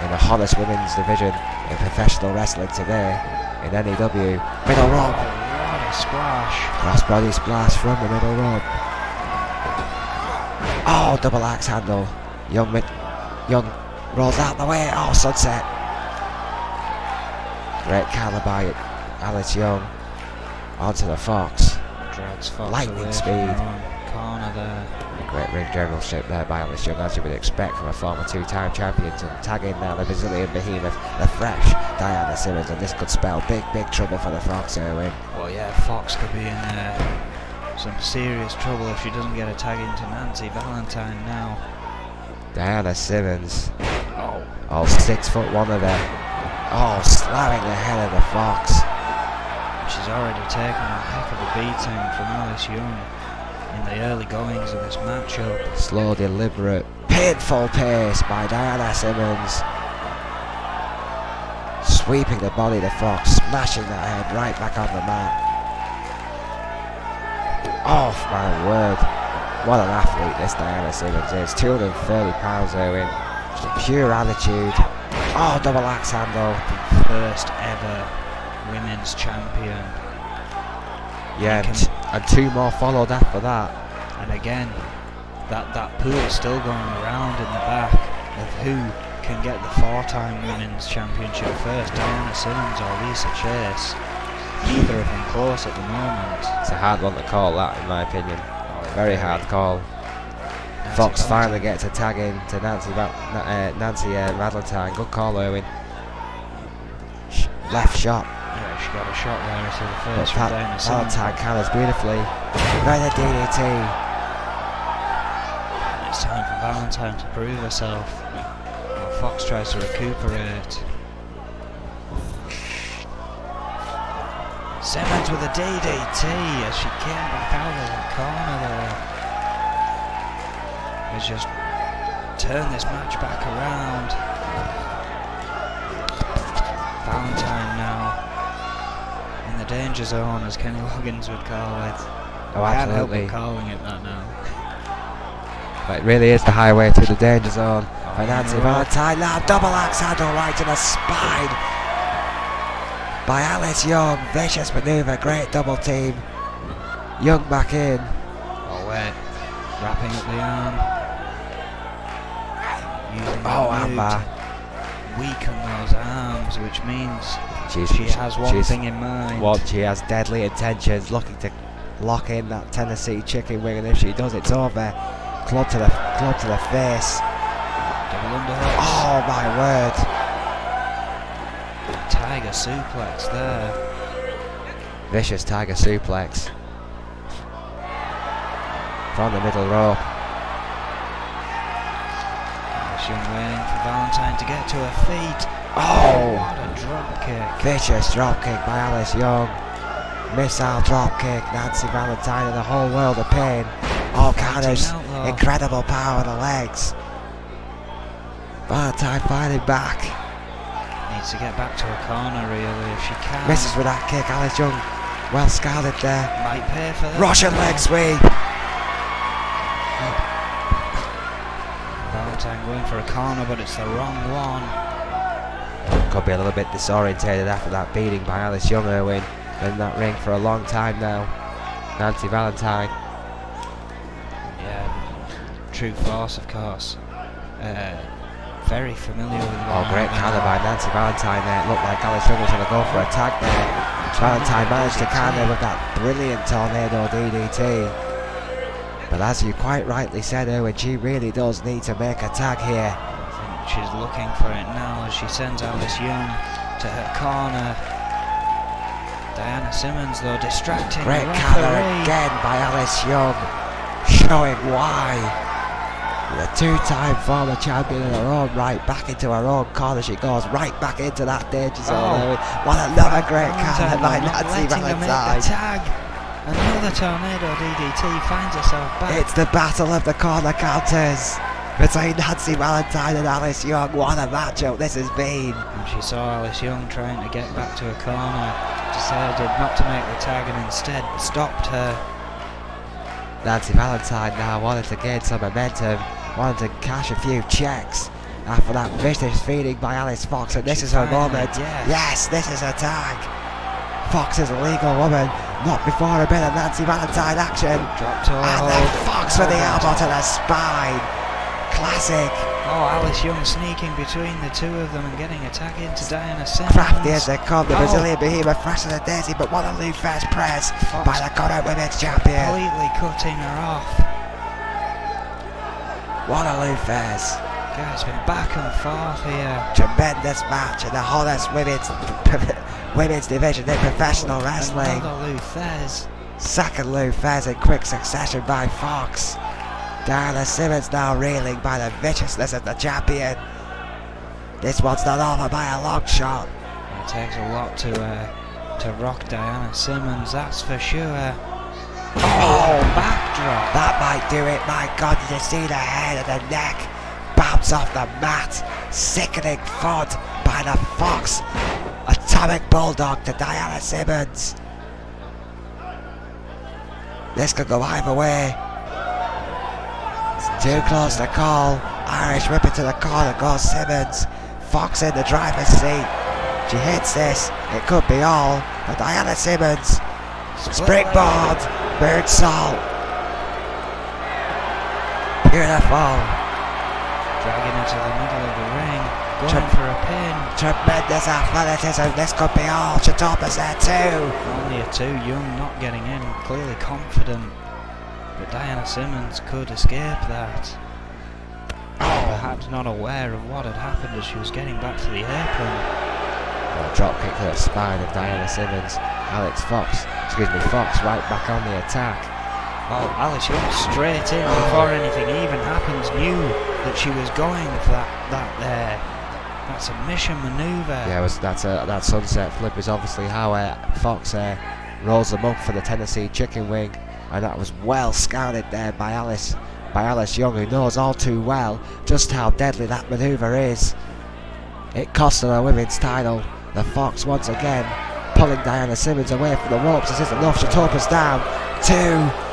in the hottest women's division in professional wrestling today in N.E.W. Middle rope. What a splash. Crossbody splash from the middle rope. Oh, double axe handle. Young rolls out the way. Oh, sunset. Great counter by Alice Young onto the Fox. Drags Fox Lightning speed. Corner there. A great ring generalship there by Alice Young, as you would expect from a former two-time champion. To tag in now the Brazilian behemoth, the fresh Diana Simmons, and this could spell big trouble for the Fox, Erwin. Well, yeah, Fox could be in some serious trouble if she doesn't get a tag into Nancy Valentine now. Diana Simmons. Oh, 6'1" of her. Oh, slamming the head of the Fox. She's already taken a heck of a beating from Alice Young in the early goings of this matchup. Slow, deliberate, painful pace by Diana Simmons. Sweeping the body of the Fox, smashing that head right back on the mat. Oh my word, what an athlete this Diana Simmons is. 230 pounds, Owen. Just pure attitude. Oh, double axe handle. The first ever women's champion. Yeah, and two more followed after that. And again, that pool's still going around in the back of who can get the four-time women's championship first, Diana Simmons or Lisa Chase. Neither of them close at the moment. It's a hard one to call, that, in my opinion. Very hard call. Fox finally gets a tag in to Nancy Valentine. Good call, Erwin. Left shot. Yeah, she got a shot there into the first from Diana Simmons. Valentine counters beautifully. Right at DDT. It's time for Valentine to prove herself. While Fox tries to recuperate. Simmons with a DDT as she came back out of the corner there. Has just turned this match back around. Valentine now in the danger zone, as Kenny Loggins would call it. Oh, I can't help absolutely. but calling it that now. But it really is the highway to the danger zone for Nancy Valentine. Now double axe handle right to the spine by Alice Young. Vicious maneuver, great double team. Young back in. Oh wait, wrapping up the arm. Using Amber. Weaken those arms, which means she has one thing in mind. She has deadly intentions, looking to lock in that Tennessee chicken wing, and if she does, it's over. Club to the face. Double underhooks. Oh my word! Tiger suplex there. Vicious tiger suplex from the middle rope. Young waiting for Valentine to get to her feet. Oh! What a drop kick. Vicious drop kick by Alice Young. Missile drop kick. Nancy Valentine in the whole world of pain. All counters. Incredible power of the legs. Valentine fighting back. Needs to get back to her corner really if she can. Misses with that kick. Alice Young well scalded there. Might pay for that. Russian leg sweep. Valentine going for a corner, but it's the wrong one. Could be a little bit disorientated after that beating by Alice Young, Irwin. Been in that ring for a long time now. Nancy Valentine. Yeah, true force, of course. Very familiar with the Oh, great counter by Nancy Valentine there. It looked like Alice Young was going to go for a tag there. Valentine managed to counter with that brilliant tornado DDT. But as you quite rightly said, Irwin, she really does need to make a tag here. I think she's looking for it now as she sends Alice Young to her corner. Diana Simmons, though, distracting. Great counter again by Alice Young, showing why. The two-time former champion in her own right, back into her own corner she goes, right back into that danger zone. What another great counter by Nancy Valentine. Tag. Another tornado DDT, finds herself back. It's the battle of the corner counters between Nancy Valentine and Alice Young. What a matchup this has been. And she saw Alice Young trying to get back to her corner, decided not to make the tag and instead stopped her. Nancy Valentine now wanted to gain some momentum, wanted to cash a few checks after that vicious feeding by Alice Fox, and this is her moment. Yes, this is her tag. Fox is a legal woman, not before a bit of Nancy Valentine action. Drop toe and then Fox with the elbow to the spine. Classic. Oh, Alice Young sneaking between the two of them and getting a tag into Diana Simmons. Crafty as they come, the Brazilian behemoth fresh as a daisy, but what a Lou Fez press by the current women's champion. Completely cutting her off. What a Lou Fez. Guys, been back and forth here. Tremendous match in the hottest women's division in professional wrestling. Another Lou Fez. Second Lou Fez in quick succession by Fox. Diana Simmons now reeling by the viciousness of the champion. This one's not over by a long shot. It takes a lot to rock Diana Simmons, that's for sure. Oh, backdrop. That might do it. My God, did you see the head and the neck bounce off the mat? Sickening thud by the Fox. Atomic Bulldog to Diana Simmons. This could go either way. It's too close to call. Irish whip it to the corner goes Simmons. Fox in the driver's seat. She hits this. It could be all for Diana Simmons. Springboard. Moonsault. Beautiful. Dragging her to the middle of the ring. Going for a pin. Tremendous athleticism. This could be all. Chatopa's there too. Only a 2, Young not getting in. Clearly confident. But Diana Simmons could escape that. Perhaps not aware of what had happened as she was getting back to the apron. A drop kick to the spine of Diana Simmons. Fox right back on the attack. Oh, Alice Young straight in before anything even happens, knew that she was going for that submission maneuver. Yeah, that sunset flip is obviously how Fox rolls them up for the Tennessee chicken wing, and that was well scouted there by Alice Young, who knows all too well just how deadly that maneuver is. It cost her a women's title. The Fox once again pulling Diana Simmons away from the ropes. This is enough. Chatopa's down. 2.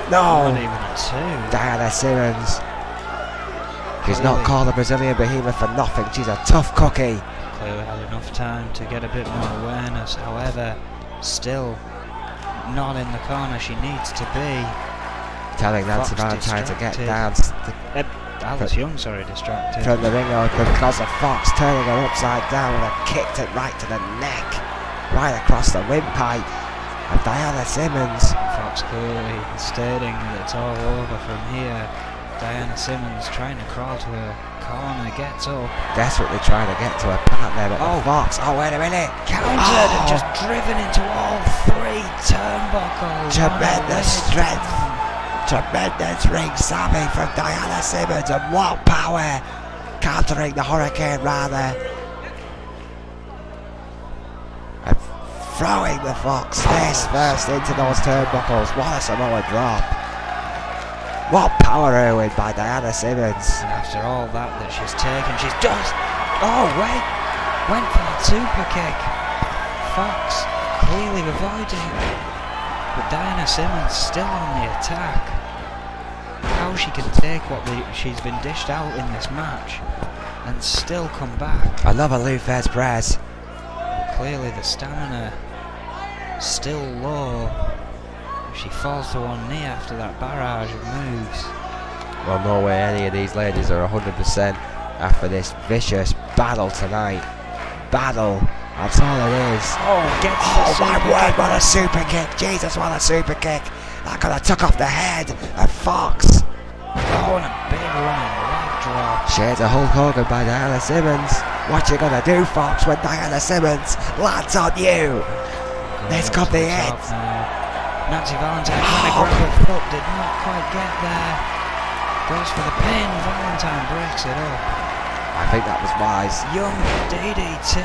No. Not even a 2. Diana Simmons. She's not called a Brazilian behemoth for nothing. She's a tough cookie. Clearly had enough time to get a bit more awareness. However, still not in the corner she needs to be. Telling Nancy Valentine to get down. Alice Young, distracted. From the ring open because of Fox turning her upside down and kicked it right to the neck. Right across the windpipe of Diana Simmons. Fox clearly stating that it's all over from here. Diana Simmons trying to crawl to her corner, gets up. Desperately trying to get to her partner, but Fox, wait a minute. Countered and just driven into all 3 turnbuckles. Tremendous strength. Tremendous ring savvy from Diana Simmons, and what power. Countering the Hurricane rather. And throwing the Fox face first into those turnbuckles. What a Samoa drop. What power, Irwin, by Diana Simmons. And after all that she's taken, she's just... Oh, wait! Went for the super kick. Fox clearly avoiding. But Diana Simmons still on the attack. How she can take what she's been dished out in this match and still come back. Another Lou Fez press. clearly the stamina still low. She falls to one knee after that barrage of moves. Well, no way any of these ladies are 100% after this vicious battle tonight. Battle, that's all it is. Oh, my word, what a super kick. Jesus, what a super kick. That could have took off the head of Fox. Oh, and a big running leg drop. Shades of Hulk Hogan by Diana Simmons. What you gonna do, Fox, when Diana Simmons lands on you? This could be it. Nancy Valentine trying to grab her foot, did not quite get there. Goes for the pin, Valentine breaks it up. I think that was wise. Young DDT.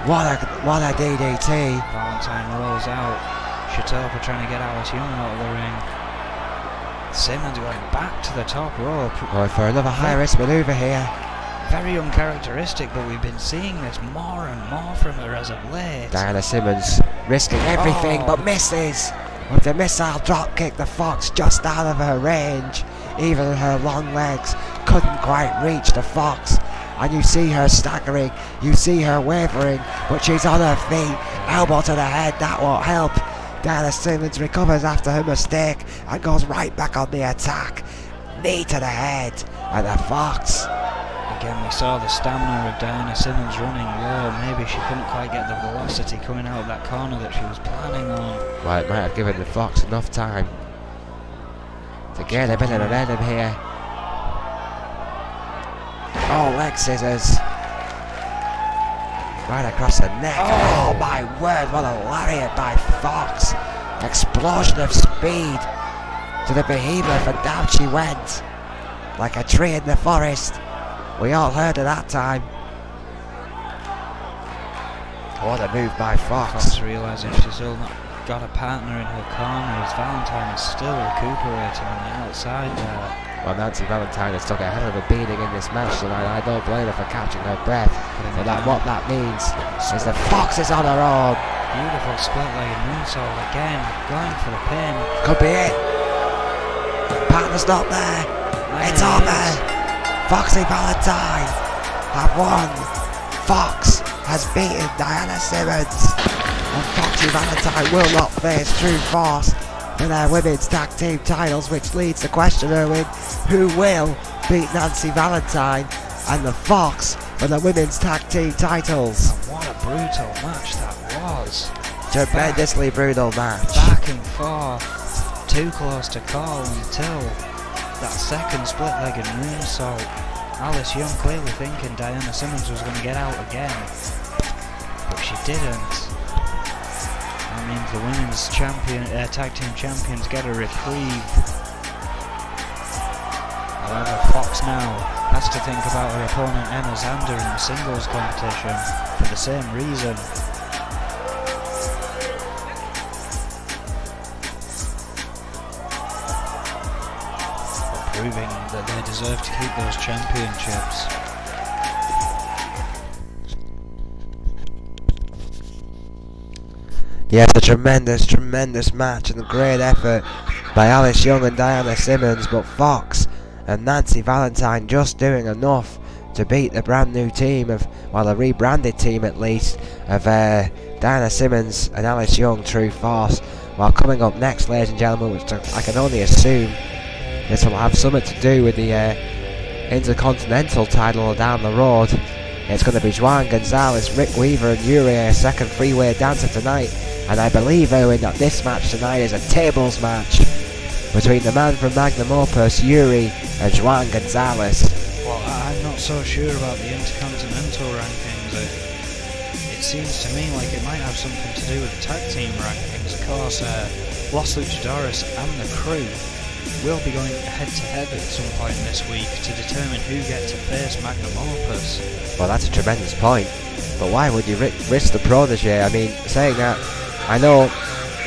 What a DDT. Valentine rolls out. Shatova trying to get Alice Young out of the ring. Simmons going back to the top rope. Going for another high-risk manoeuvre here. Very uncharacteristic, but we've been seeing this more and more from her as of late. Diana Simmons risking everything but misses. With the missile drop kick, the Fox just out of her range. Even her long legs couldn't quite reach the Fox. And you see her staggering, you see her wavering, but she's on her feet. Elbow to the head, that won't help. Diana Simmons recovers after her mistake and goes right back on the attack. Knee to the head, and the Fox. Again, we saw the stamina of Diana Simmons running low. Maybe she couldn't quite get the velocity coming out of that corner that she was planning on. Well, it might have given the Fox enough time to get a bit of a rhythm here. Oh, leg scissors. Right across the neck. Oh my word, what a lariat by Fox. Explosion of speed to the behemoth, and down she went. Like a tree in the forest. We all heard of that time. What a move by Fox. Fox realising she's still not got a partner in her corner as Valentine is still recuperating on the outside there. Well, Nancy Valentine has took a hell of a beating in this match tonight. I don't blame her for catching her breath. But what that means is the Fox is on her own. Beautiful split-legged moonsault again, going for the pin. Could be it. Partner's not there. It's over. Foxy Valentine have won. Fox has beaten Diana Simmons. And Foxy Valentine will not face True Force for their women's tag team titles, which leads the question, Erwin, who will beat Nancy Valentine and the Fox for the women's tag team titles? And what a brutal match that was. Tremendously brutal match. Back and forth, too close to call until that second split-legged moonsault. Alice Young clearly thinking Diana Simmons was going to get out again, but she didn't. That means the women's tag team champions get a reprieve. However, Fox now has to think about her opponent Emma Zander in the singles competition for the same reason. Proving that they deserve to keep those championships. Yes, a tremendous match and a great effort by Alice Young and Diana Simmons, but Fox and Nancy Valentine just doing enough to beat the brand new team of, well, a rebranded team at least, of Diana Simmons and Alice Young, True Force. Well, coming up next, ladies and gentlemen, which I can only assume this will have something to do with the Intercontinental title down the road. It's going to be Juan Gonzalez, Rick Weaver and Yuri, a second freeway dancer tonight. And I believe, Owen, that this match tonight is a tables match between the man from Magnum Opus, Yuri, and Juan Gonzalez. Well, I'm not so sure about the Intercontinental rankings. It seems to me like it might have something to do with the tag team rankings. Of course, Los Luchadores and the Crew will be going head-to-head at some point this week to determine who gets to face Magnum Opus. Well, that's a tremendous point. But why would you risk the protege? I mean, saying that, I know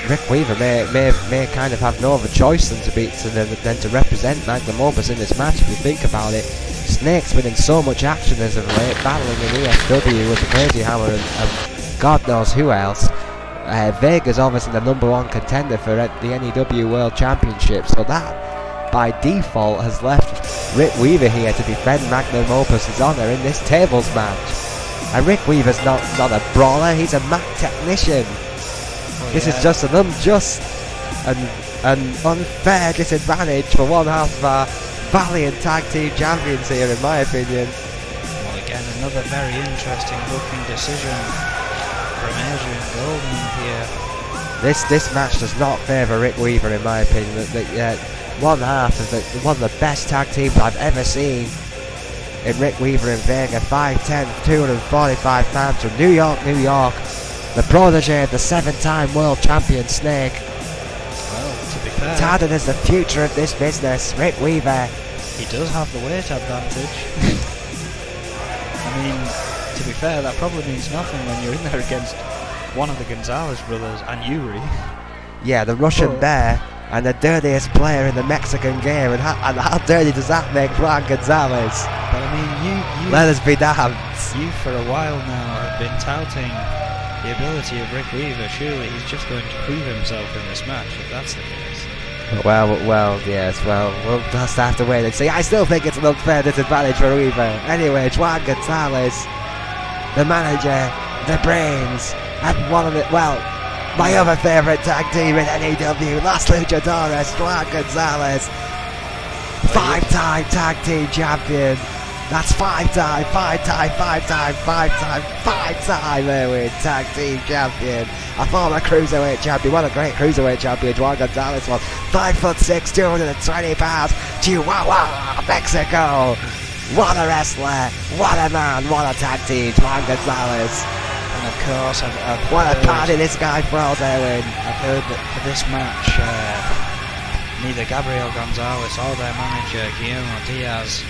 Rick Weaver may kind of have no other choice than to represent Magnum Opus in this match. If you think about it, Snake's been in so much action as of late, battling in ESW with the Crazy Hammer and God knows who else. Vega's obviously the #1 contender for the N.E.W. World Championship, so that by default, has left Rick Weaver here to defend Magnum Opus's honour in this tables match. And Rick Weaver's not a brawler, he's a mat technician. This is just an unjust and unfair disadvantage for one half of our valiant tag team champions here, in my opinion. Well, again, another very interesting looking decision from Adrian Goldman here. This match does not favour Rick Weaver, in my opinion. One half of one of the best tag teams I've ever seen in Rick Weaver and Vega. 5'10", 245 pounds from New York, New York. The protege of the 7-time world champion Snake. Well, to be fair, touted as the future of this business, Rick Weaver. He does have the weight advantage. I mean, to be fair, that probably means nothing when you're in there against one of the Gonzalez brothers and Yuri. Yeah, the Russian Bear and the dirtiest player in the Mexican game. And how dirty does that make Juan Gonzalez? But I mean, you let us be damned. You for a while now have been touting the ability of Rick Weaver. Surely he's just going to prove himself in this match, if that's the case. Well, yes, we'll just have to wait and see. I still think it's an unfair disadvantage for Weaver. Anyway, Juan Gonzalez, the manager, the brains, and one of the, my other favourite tag team in N.E.W, Los Luchadores, Juan Gonzalez, 5-time tag team champion. That's 5-time tag team champion. A former cruiserweight champion. What a great cruiserweight champion Juan Gonzalez was. 5'6", 220 pounds. Chihuahua, Mexico. What a wrestler. What a man. What a tag team. Juan Gonzalez. And of course, what a party this guy throws, Owen. I've heard that for this match, neither Gabriel Gonzalez or their manager Guillermo Diaz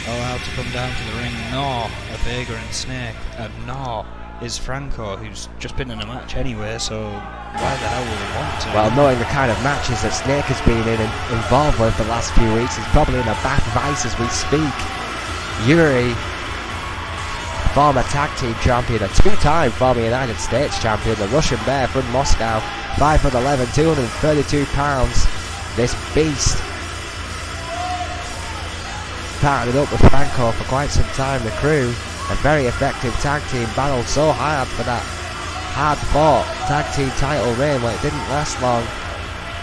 are allowed to come down to the ring, nor a Vega and Snake, nor is Franco, who's just been in a match anyway, so why the hell would he want to? Well, knowing the kind of matches that Snake has been involved with the last few weeks, he's probably in a bath of ice as we speak. Yuri, former tag team champion, a 2-time former United States champion, the Russian Bear from Moscow, 5'11", 232 pounds. This beast partnered up with Franco for quite some time. The Crew, a very effective tag team, battled so hard for that hard-fought tag team title reign, but it didn't last long.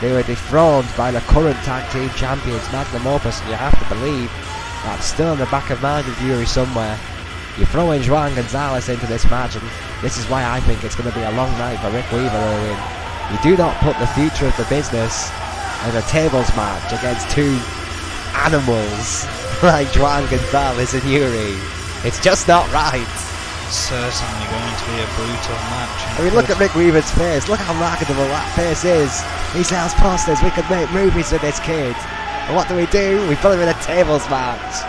They were dethroned by the current tag team champions, Magnum Opus, and you have to believe that's still in the back of mind of Yuri somewhere. You throw in Juan Gonzalez into this match, and this is why I think it's going to be a long night for Rick Weaver, Owen. You do not put the future of the business in a tables match against two animals like Juan Gonzalez and Yuri. It's just not right. It's certainly going to be a brutal match. I mean, look at Rick Weaver's face. Look how marketable that face is. He sells posters. We could make movies with this kid. And what do? We put him in a tables match.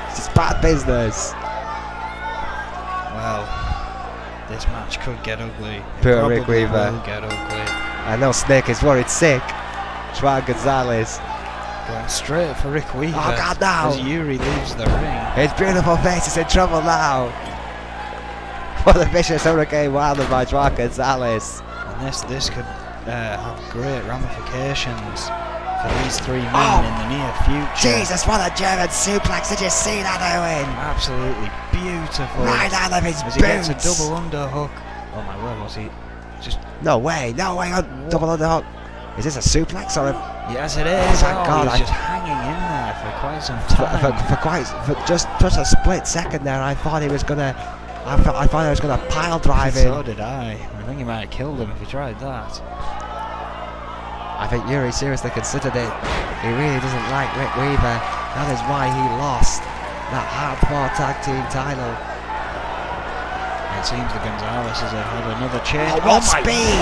It's just bad business. Well, this match could get ugly. Poor Rick Weaver. Will get ugly. I know Snake is worried sick. Juan Gonzalez going straight for Rick Weaver. Oh God, now! As Yuri leaves the ring. His beautiful face is in trouble now. What a vicious hurricane wielded by Juan Gonzalez. And this could have great ramifications for these three men in the near future. Jesus, what a German suplex. Did you see that, Owen? Absolutely beautiful. Right out of his boots. He gets a double underhook. Oh my word, was he just... No way, double underhook. Is this a suplex or a... Yes, it is. Oh, thank God. He was just hanging in there for quite some time. For just a split second there, I thought he was gonna... I thought he was gonna pile drive in. So did I. I think he might have killed him if he tried that. I think Yuri seriously considered it. He really doesn't like Rick Weaver. That is why he lost that hardcore tag team title. It seems the Gonzalez has had another change. Oh, what speed!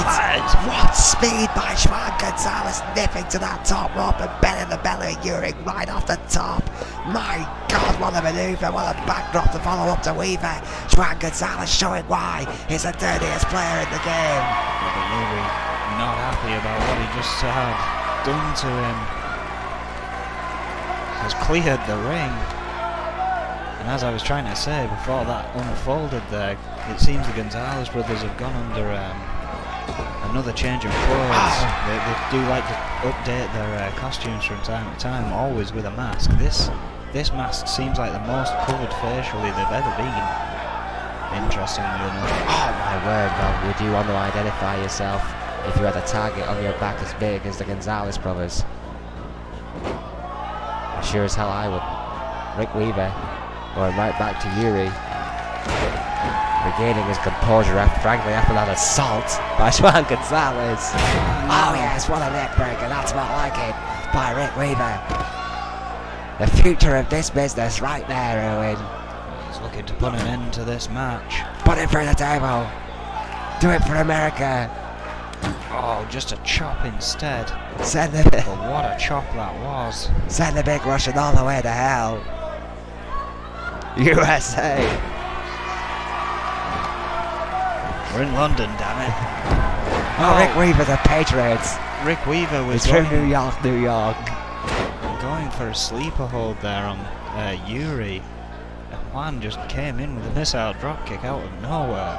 What speed by Juan Gonzalez, nipping to that top rope and bending the belly of Yuri right off the top. My God, what a maneuver, what a backdrop to follow up to Weaver. Juan Gonzalez showing why he's the dirtiest player in the game. But Yuri not happy about what he just had done to him. Has cleared the ring. And as I was trying to say before that unfolded there, it seems the Gonzalez brothers have gone under an another change of clothes. They do like to update their costumes from time to time, always with a mask. This mask seems like the most covered facially they've ever been. Interestingly enough. Oh my word, man, would you want to identify yourself if you had a target on your back as big as the Gonzalez brothers? Sure as hell I would. Rick Weaver going right back to Yuri. Regaining his composure frankly after that assault by Juan Gonzalez. Oh yes, what a neck breaker, that's what I like it, by Rick Weaver. The future of this business right there, Owen. He's looking to put an end to this match. Put it through the table. Do it for America. Oh, just a chop instead. Send the But what a chop that was. Send the big Russian all the way to hell. USA. We're in London, damn it. Oh, Rick Weaver, the Patriots. Rick Weaver was It's from New York, New York. going for a sleeper hold there on Yuri. And Juan just came in with a missile dropkick out of nowhere.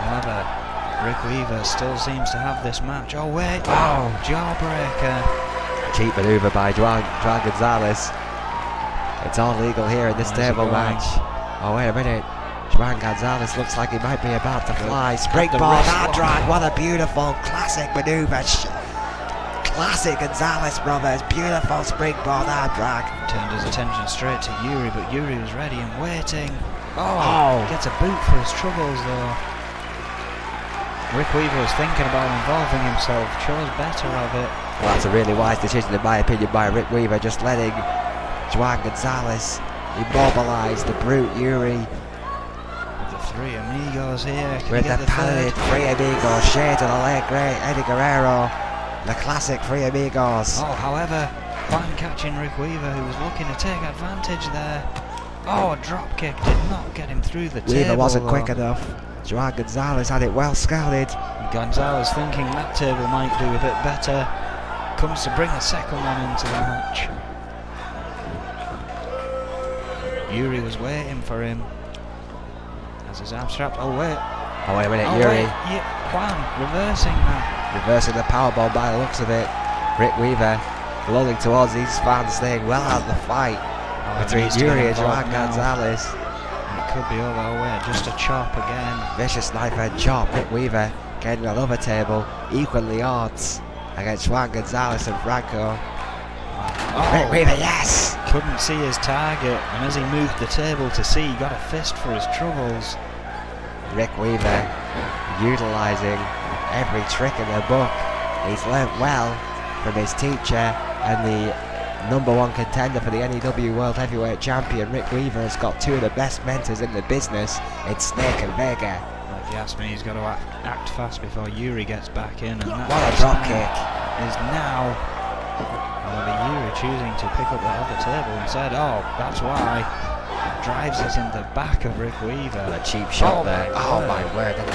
However, Rick Weaver still seems to have this match. Oh wait, jawbreaker. Cheap maneuver by Juan Gonzalez. It's all legal here in this table match. Oh wait a minute. Juan Gonzalez looks like he might be about to fly. Springboard hard drag. What a beautiful classic maneuver. Classic Gonzalez brothers. Beautiful springboard hard drag. Turned his attention straight to Yuri, but Yuri was ready and waiting. Oh, gets a boot for his troubles though. Rick Weaver was thinking about involving himself, chose better of it. Well, that's a really wise decision in my opinion by Rick Weaver, just letting Juan Gonzalez immobilize the brute Yuri. With the three amigos here. With the paladin three amigos, shade to the late great Eddie Guerrero. The classic three amigos. Oh, however, Juan catching Rick Weaver, who was looking to take advantage there. Oh, a drop kick did not get him through the table. Weaver wasn't quick enough. Juan Gonzalez had it well scouted. Gonzalez thinking that table might do a bit better. Comes to bring a second one into the match. Yuri was waiting for him. As his arm strapped. Oh wait. Oh wait a minute, Yuri. Juan reversing that. Reversing the powerbomb by the looks of it. Rick Weaver lulling towards these fans, staying well out of the fight between Yuri and Juan Gonzalez. Could be over. Oh wait, just a chop again. Vicious knife edge chop. Rick Weaver getting another table, equally odds against Juan Gonzalez and Franco. Rick Weaver, yes! Couldn't see his target, and as he moved the table to see, he got a fist for his troubles. Rick Weaver utilising every trick in the book. He's learnt well from his teacher, and the #1 contender for the N.E.W. World Heavyweight Champion, Rick Weaver, has got two of the best mentors in the business in Snake and Vega. Well, if you ask me, he's got to act fast before Yuri gets back in, and that what a drop kick is now. However, Yuri choosing to pick up that other table instead. Oh, that's why. Drives it in the back of Rick Weaver. A cheap shot there. Oh my word, and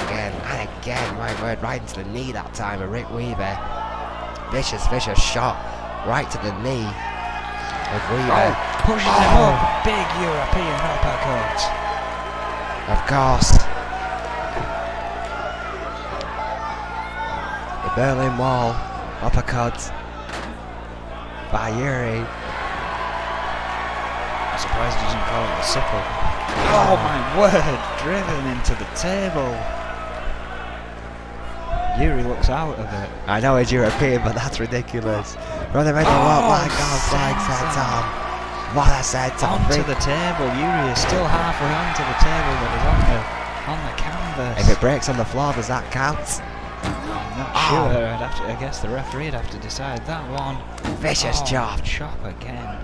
again, my word, right into the knee that time of Rick Weaver. Vicious shot right to the knee. Oh, pushes him up. Big European uppercut. Of course. The Berlin Wall uppercut by Yuri. I'm surprised he didn't call it a sickle. Oh my word, driven into the table. Yuri looks out of it. I know he's European, but that's ridiculous. From the middle, my God, flag senton. What a senton. Onto the table. Yuri is still halfway onto the table, but he's on the canvas. If it breaks on the floor, does that count? I'm not sure. I guess the referee would have to decide that one. Vicious chop. Chop again.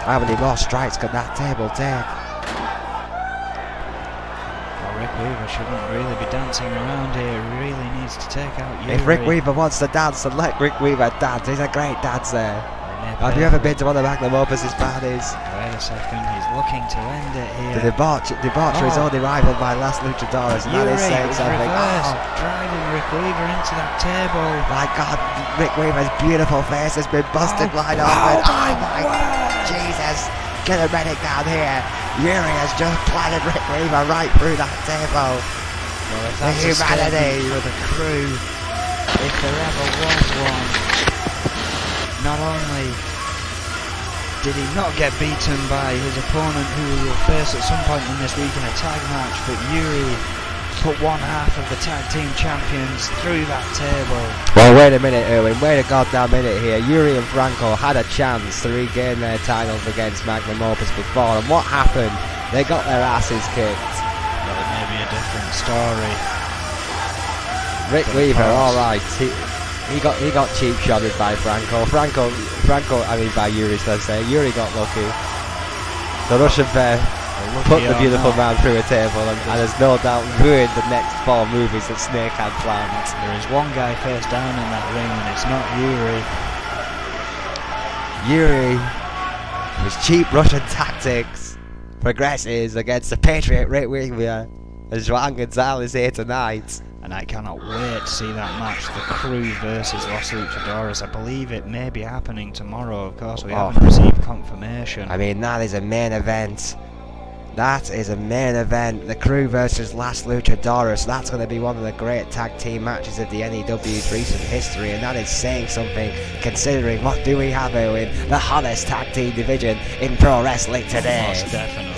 How many more strikes could that table take? Rick Weaver shouldn't really be dancing around here. He really needs to take out Yuri. If Rick Weaver wants to dance, then let Rick Weaver dance. He's a great dancer. Have you ever been to one of Magnum Opus's parties? Wait a second, he's looking to end it here. The debauchery is only rivaled by Last Luchadores, and that is saying something. Driving Rick Weaver into that table. My God, Rick Weaver's beautiful face has been busted wide open. Oh my God, Jesus! get a medic down here. Yuri has just planted Rick Weaver right through that table. Well, if The that's a humanity. statement for the crew, if there ever was one, not only did he not get beaten by his opponent who he will face at some point in this week in a tag match, but Yuri put one half of the tag team champions through that table. Well, wait a minute, Erwin. Wait a goddamn minute here. Yuri and Franco had a chance to regain their titles against Magnum Opus before, and what happened? They got their asses kicked. Well, it may be a different story. Rick Weaver, alright. He got cheap shotted by Franco. Franco, I mean by Yuri, should I say. Yuri got lucky. The Russian pair put the beautiful man through a table and has no doubt ruined the next 4 movies that Snake had planned. There is one guy face down in that ring, and it's not Yuri. Yuri, with cheap Russian tactics, progresses against the Patriot Rick Weaver as Juan Gonzalez here tonight. And I cannot wait to see that match, the Crew versus Los Luchadores. I believe it may be happening tomorrow, of course. We haven't received confirmation. I mean, that is a main event. That is a main event. The Crew versus Los Luchadores. That's going to be one of the great tag team matches of the N.E.W's recent history, and that is saying something, considering what do we have here in the hottest tag team division in pro wrestling today. Most definitely.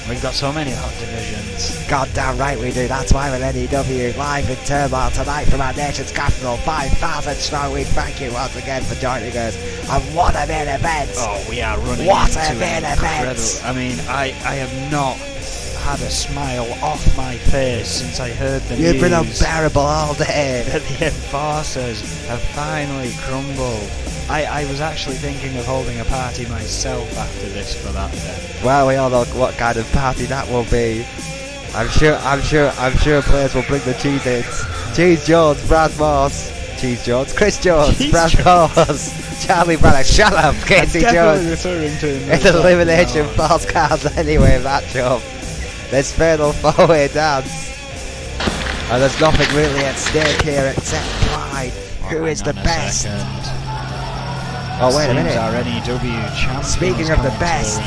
We've got so many hot divisions. Goddamn right we do. That's why we're N.E.W. live in Turmoil tonight from our nation's capital, 5,000 strong. We thank you once again for joining us. And what a main event! Oh, we are running what into a main event! I mean, I have not had a smile off my face since I heard the news. You've been unbearable all day. That the Enforcers have finally crumbled. I was actually thinking of holding a party myself after this for that day. Well, we all know what kind of party that will be. I'm sure players will bring the cheese ins. Cheese Jones, Brad Morse, Cheese Jones, Chris Jones, Brad Morse, Charlie Braddock, shut up, Casey Jones. Referring to him It's an elimination false cards anyway, that job. There's fatal 4-way dance. And there's nothing really at stake here except pride. Who is the best? Oh, wait a minute. Our N.E.W. champions. Speaking of the best,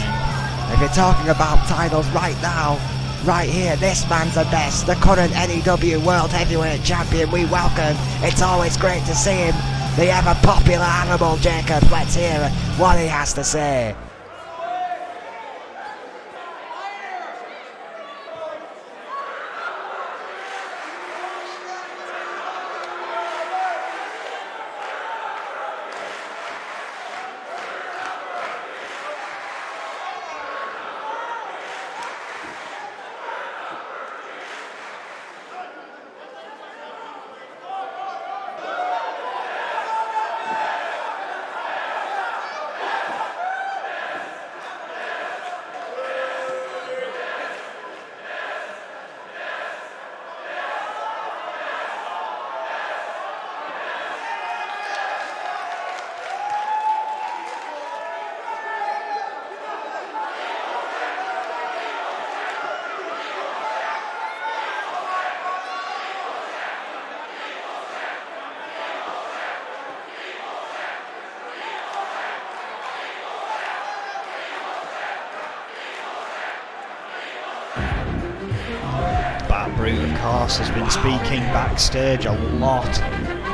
if you're talking about titles right now, right here, this man's the best. The current N.E.W. World Heavyweight Champion we welcome. It's always great to see him. The ever popular Animal Jacobs. Let's hear what he has to say. Brute, of course, has been speaking backstage a lot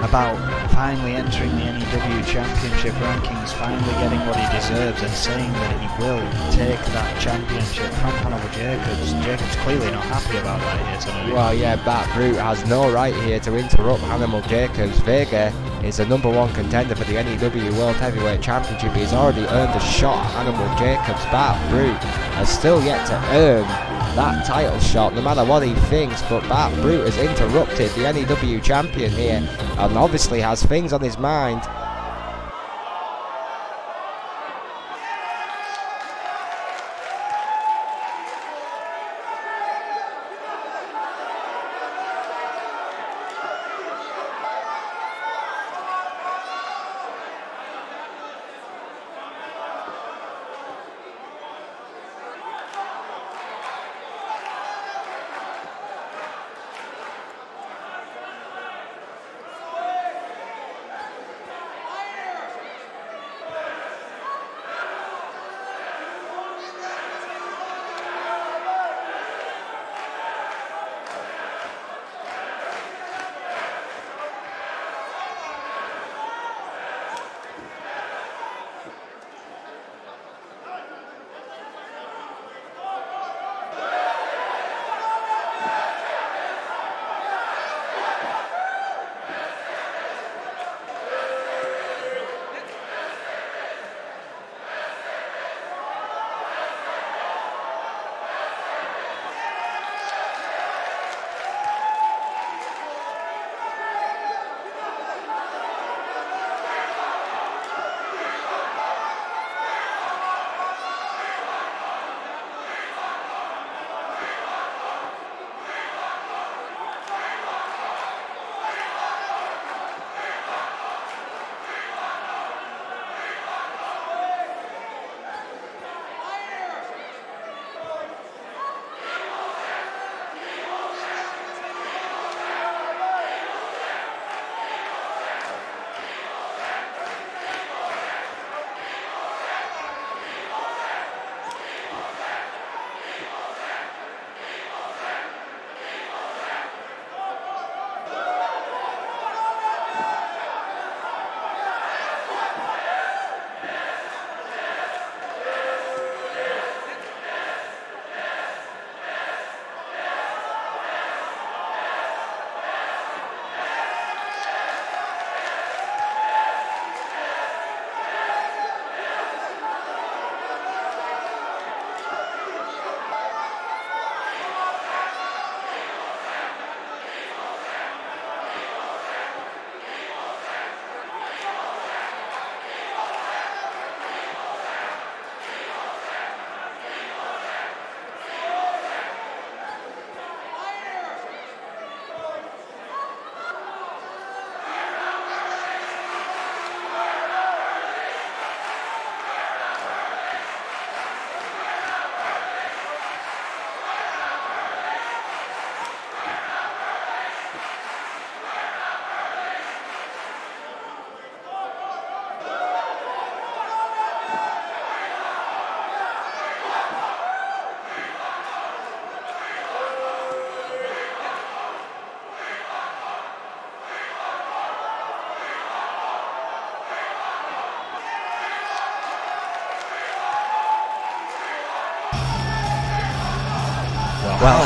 about finally entering the N.E.W. Championship rankings, finally getting what he deserves, and saying that he will take that championship from Hannibal Jacobs. Jacobs clearly not happy about that here tonight. Well, yeah, Bat Brute has no right here to interrupt Hannibal Jacobs. Vega is the #1 contender for the N.E.W. World Heavyweight Championship. He's already earned a shot at Hannibal Jacobs. Bat Brute has still yet to earn that title shot, no matter what he thinks, but Bat Brute has interrupted the N.E.W. champion here, and obviously has things on his mind.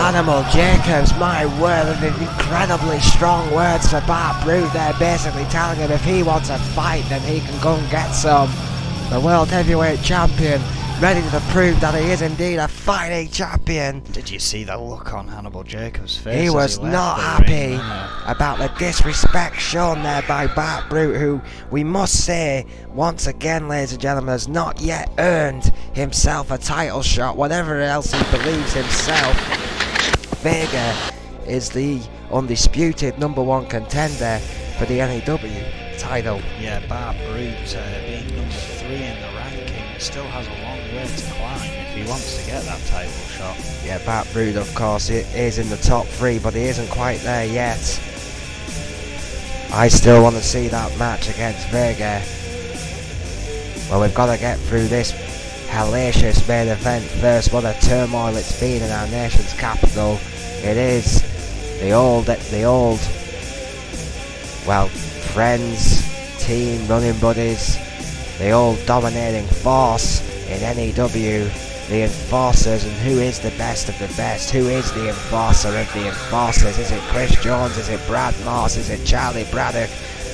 Hannibal Jacobs, my word, and incredibly strong words for Bart Brute there, basically telling him if he wants a fight then he can go and get some. The World Heavyweight Champion, ready to prove that he is indeed a fighting champion. Did you see the look on Hannibal Jacobs' face? He was not happy about the disrespect shown there by Bart Brute, who we must say, once again ladies and gentlemen, has not yet earned himself a title shot, whatever else he believes himself. Vega is the undisputed #1 contender for the N.E.W title. Yeah, Bart Brute being #3 in the ranking still has a long way to climb if he wants to get that title shot. Yeah, Bart Brute of course is in the top 3, but he isn't quite there yet. I still want to see that match against Vega. Well, we've got to get through this hellacious main event first. What a turmoil it's been in our nation's capital. It is the old, well, friends, team, running buddies, the old dominating force in N.E.W, the Enforcers. And who is the best of the best? Who is the Enforcer of the Enforcers? Is it Chris Jones? Is it Brad Morse? Is it Charlie Braddock?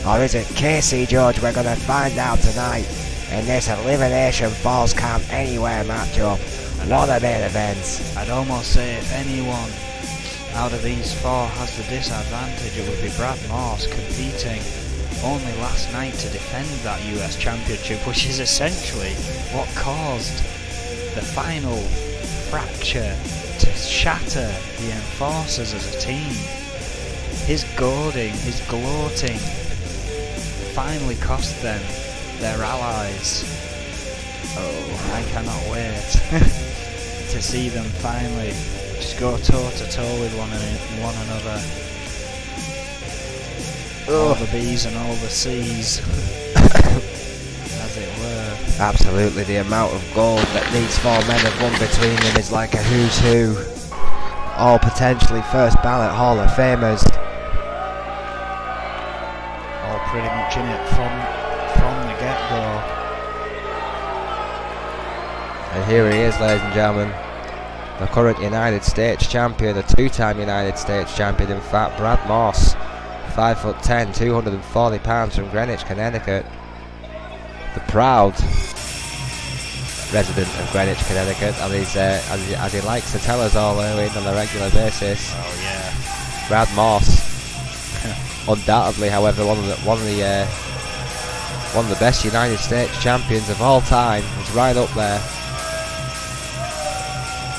Or is it Casey George? We're going to find out tonight in this Elimination Falls Camp Anywhere matchup. What a main event. I'd almost say if anyone out of these 4 has the disadvantage, it would be Brad Morse, competing only last night to defend that US Championship, which is essentially what caused the final fracture to shatter the Enforcers as a team. His goading, his gloating finally cost them their allies. Oh, I cannot wait to see them finally just go toe to toe with one another. All the B's and all the C's, as it were. Absolutely, the amount of gold that these 4 men have won between them is like a who's who. All potentially first ballot Hall of Famers. All pretty much in it from the get-go. And here he is, ladies and gentlemen, the current United States champion, the 2-time United States champion, in fact, Brad Morse. 5'10", 240 pounds from Greenwich, Connecticut. The proud resident of Greenwich, Connecticut, and he's, as he likes to tell us all on a regular basis. Oh yeah. Brad Morse, undoubtedly, however, one of the best United States champions of all time. He's right up there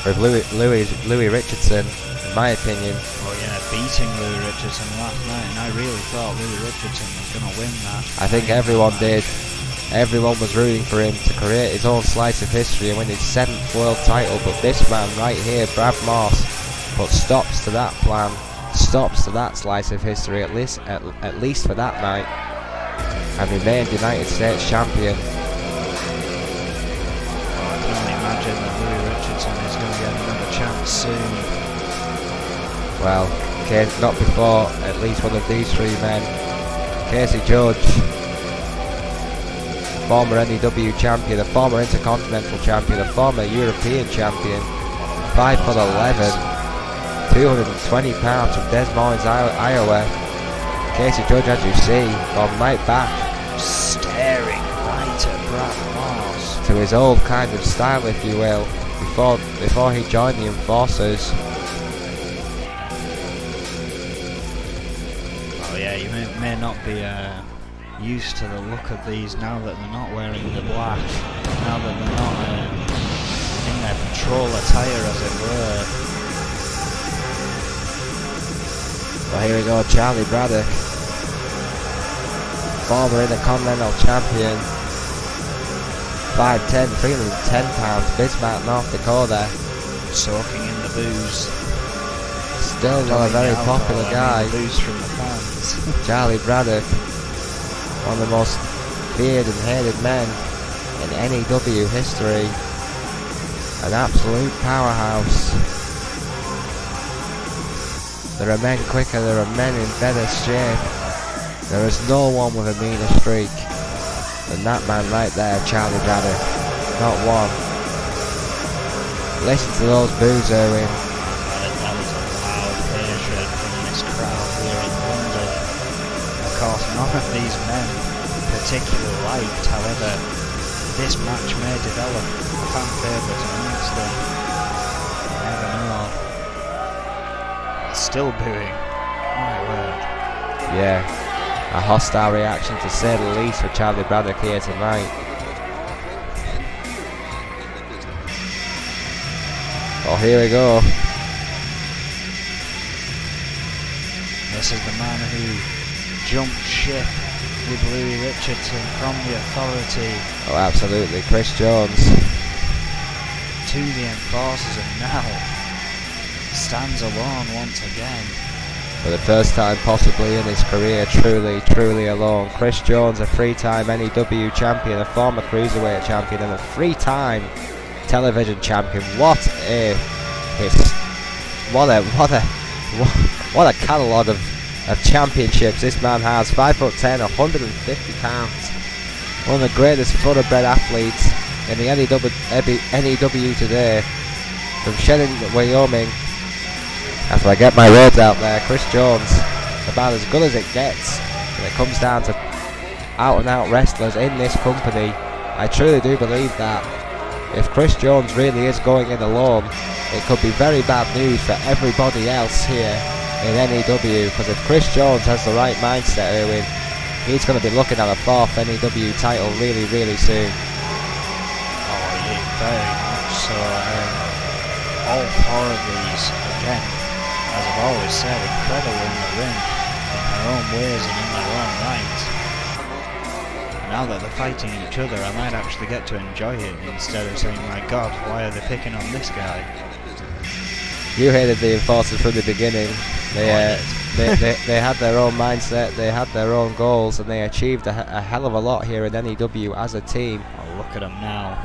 with Louis Richardson, in my opinion. Oh yeah, beating Louis Richardson last night, and I really thought Louis Richardson was going to win that. I think everyone did. Everyone was rooting for him to create his own slice of history and win his 7th world title, but this man right here, Brad Morse, put stops to that plan, stops to that slice of history, at least for that night, and remained United States champion. I can only imagine that Louis Richardson is going to get another chance soon. Well, not before at least one of these 3 men. Casey George, former N.E.W champion, a former Intercontinental champion, a former European champion, 5'11", 220 pounds from Des Moines, Iowa. Casey George, as you see, gone right back, staring right at Brad Morse, to his old kind of style, if you will, before he joined the Enforcers. Oh yeah, you may not be used to the look of these now that they're not wearing the black, now that they're not in their patrol attire, as it were. Well, here we go, Charlie Braddock, former Intercontinental champion, 5'10", 310 pounds, Bismarck, North Dakota. Soaking in the booze. Still not a very popular guy. Booze from the fans. Charlie Braddock, one of the most feared and hated men in N.E.W history. An absolute powerhouse. There are men quicker, there are men in better shape. There is no one with a meaner streak than that man right there, Charlie Braddock. Not one. Listen to those boos, Erwin. That is none of these men particularly liked. However, this match may develop a fan favourite immensely. You never know. Still booing. My word. Yeah, a hostile reaction to say the least for Charlie Braddock here tonight. Oh, here we go. This is the man who jumped ship with Louis Richardson from the Authority. Oh, absolutely, Chris Jones. To the Enforcers, and now stands alone once again. For the first time possibly in his career, truly alone. Chris Jones, a 3-time NEW champion, a former Cruiserweight champion, and a 3-time television champion. What a catalogue of championships this man has. 5'10", 150 pounds. One of the greatest thoroughbred athletes in the NEW today. From Shannon, Wyoming. That's where I get my words out there. Chris Jones, about as good as it gets when it comes down to out-and-out wrestlers in this company. I truly do believe that if Chris Jones really is going in alone, it could be very bad news for everybody else here in NEW, because if Chris Jones has the right mindset, Erwin, he's going to be looking at a 4th NEW title really soon. Oh yeah, very much so. All 4 of these, again, as I've always said, incredible in the ring, in their own ways and in their own right. Now that they're fighting each other, I might actually get to enjoy it instead of saying, my God, why are they picking on this guy? You hated the Enforcers from the beginning. They had their own mindset, they had their own goals, and they achieved a hell of a lot here in NEW as a team. Oh, look at them now.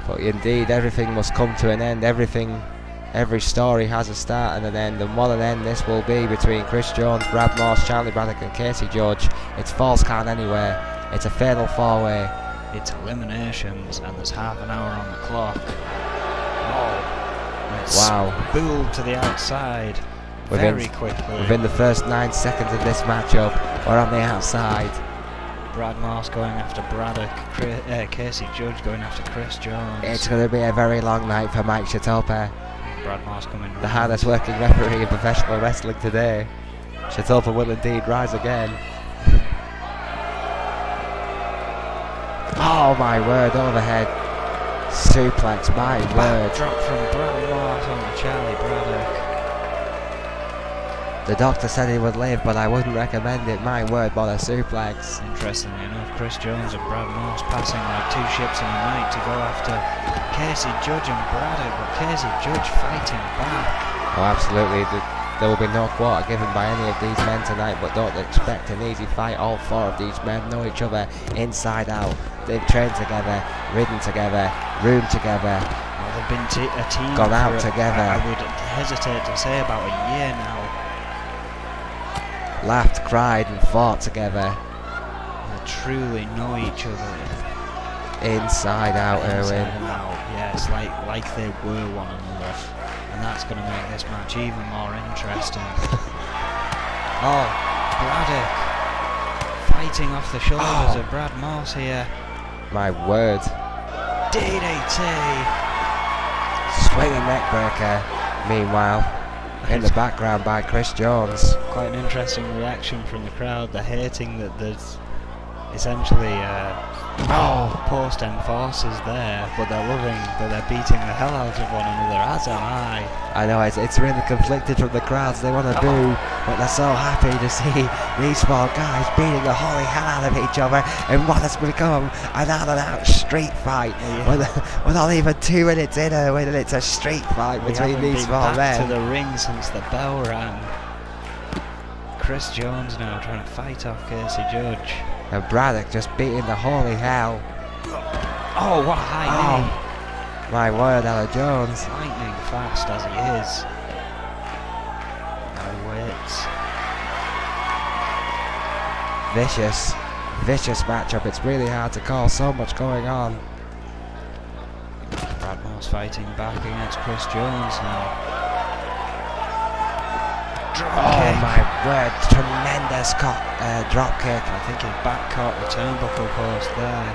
But indeed, everything must come to an end. Every story has a start and an end, and what an end this will be between Chris Jones, Brad Morse, Charlie Braddock and Casey Judge. It's false count anywhere. It's a fatal 4-way. It's eliminations, and there's half an hour on the clock. Oh, it's spooled to the outside very quickly. Within the first 9 seconds of this matchup, we're on the outside. Brad Morse going after Braddock, Casey Judge going after Chris Jones. It's going to be a very long night for Mike Chatopa. Brad Morse coming the hardest working referee in professional wrestling today. Chatopa will indeed rise again. Oh my word, overhead suplex, my word. Drop from Brad Morse on Charlie Braddock. The doctor said he would live, but I wouldn't recommend it. My word, what a suplex. Interestingly enough, Chris Jones and Brad Morse passing like 2 ships in the night to go after Casey Judge and Braddock, but Casey Judge fighting back. Oh, absolutely. There will be no quarter given by any of these men tonight, but don't expect an easy fight. All 4 of these men know each other inside out. They've trained together, ridden together, roomed together. Well, they've been a team gone out together. I would hesitate to say about a year now. Laughed, cried and fought together. They truly know each other. Inside out, Erwin. Yeah, it's like they were one another. And that's going to make this match even more interesting. Oh, Braddock fighting off the shoulders of Brad Morse here. My word. DDT. Swinging neckbreaker. Meanwhile, in the background by Chris Jones. Quite an interesting reaction from the crowd. They're hating that there's essentially post Enforcers there, but they're loving that they're beating the hell out of one another, as am I. I know, it's really conflicted from the crowds. They want to boo, but they're so happy to see these 4 guys beating the holy hell out of each other in what has become an out-and-out street fight. We're not even 2 minutes in, and it's a street fight between these 4 men. To the ring since the bell rang. Chris Jones now trying to fight off Casey Judge. And Braddock just beating the holy hell. Oh, what a high knee. My word, Ella Jones. Lightning fast as he is. Now waits. Vicious matchup. It's really hard to call. So much going on. Brad Morse fighting back against Chris Jones now. drop Oh kick. my word, tremendous drop kick. I think he back caught the turnbuckle post there.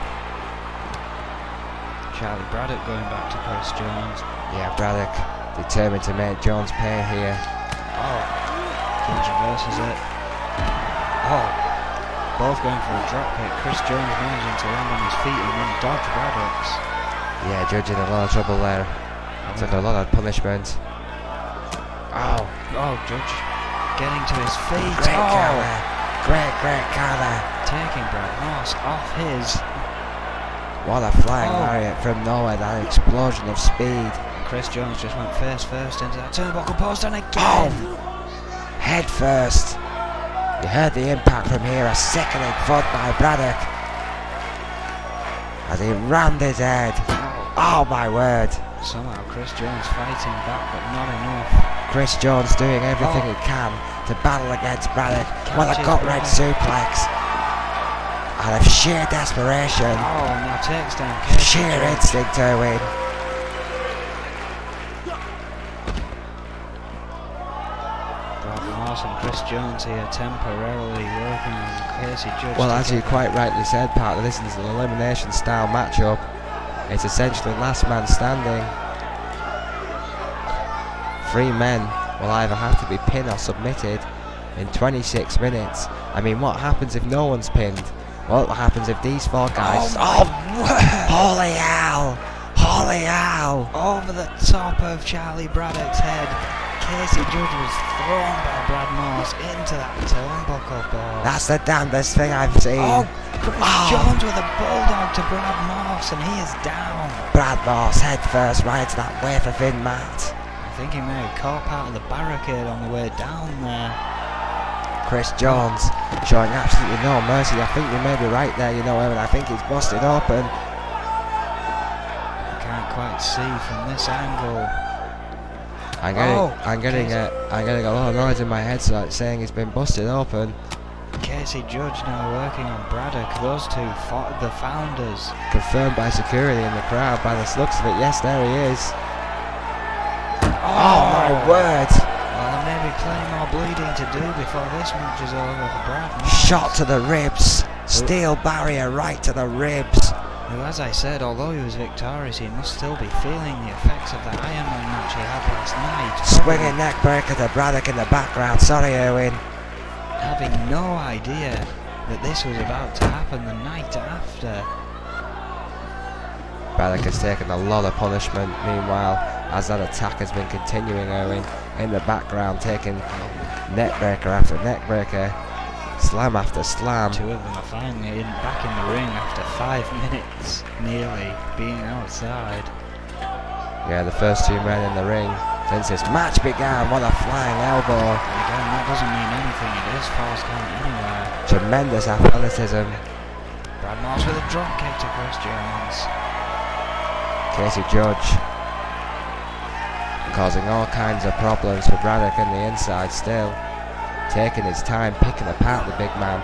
Charlie Braddock going back to Chris Jones. Yeah, Braddock determined to make Jones pay here. Oh, Jones reverses it. Oh, both going for a drop kick. Chris Jones managing to land on his feet and then dodge Braddock's. Yeah, Judge in a lot of trouble there. Took a lot of punishment. Oh, Judge getting to his feet. great counter. Great counter. Taking Brad Moss off his. What a flying lariat from nowhere, that explosion of speed. Chris Jones just went face first into that turnbuckle post and again. Oh, head first. You heard the impact from here, a sickening thud by Braddock. As he rammed his head. Oh my word. Somehow Chris Jones fighting back, but not enough. Chris Jones doing everything he can to battle against Braddock. What a gut-wrench suplex. Out of sheer desperation. Oh, now takes down Casey Sheer Jones. instinct, Owen. Brad Moss and Chris Jones here temporarily working on Casey Judge. Well, as you quite rightly said, partner, this is an elimination style matchup. It's essentially last man standing. 3 men will either have to be pinned or submitted in 26 minutes. I mean, what happens if no one's pinned? What happens if these 4 guys... Holy hell! Holy hell! Over the top of Charlie Braddock's head, Casey Judge was thrown by Brad Moss into that turnbuckle ball. That's the damnedest thing I've seen. Oh, Chris Jones with a bulldog to Brad Moss, and he is down. Brad Moss head first right into that wafer thin mat. I think he may have caught part of the barricade on the way down there. Chris Jones showing absolutely no mercy. I think you may be right there, you know, Evan. I think he's busted open. I can't quite see from this angle. I'm getting a lot of noise in my head saying he's been busted open. Casey Judge now working on Braddock. Those two fought the founders. Confirmed by security in the crowd by the looks of it. Yes, there he is. Oh my word! Well, there may be plenty more bleeding to do before this match is over for Brad Moss. Shot to the ribs. Steel barrier right to the ribs. Who, as I said, although he was victorious, he must still be feeling the effects of the Iron Man match he had last night. Swinging neck breaker to Braddock in the background. Sorry, Owen. Having no idea that this was about to happen the night after. Braddock has taken a lot of punishment, meanwhile, as that attack has been continuing, Owen, in the background, taking neck breaker after neck breaker, slam after slam. 2 of them are finally back in the ring after 5 minutes, nearly being outside. Yeah, the first 2 men in the ring since this match began. What a flying elbow. And again, that doesn't mean anything, it is false count anywhere. Tremendous athleticism. Brad Moss with a drop kick to Chris Jones. Casey Judge causing all kinds of problems for Braddock on the inside still. Taking his time picking apart the big man,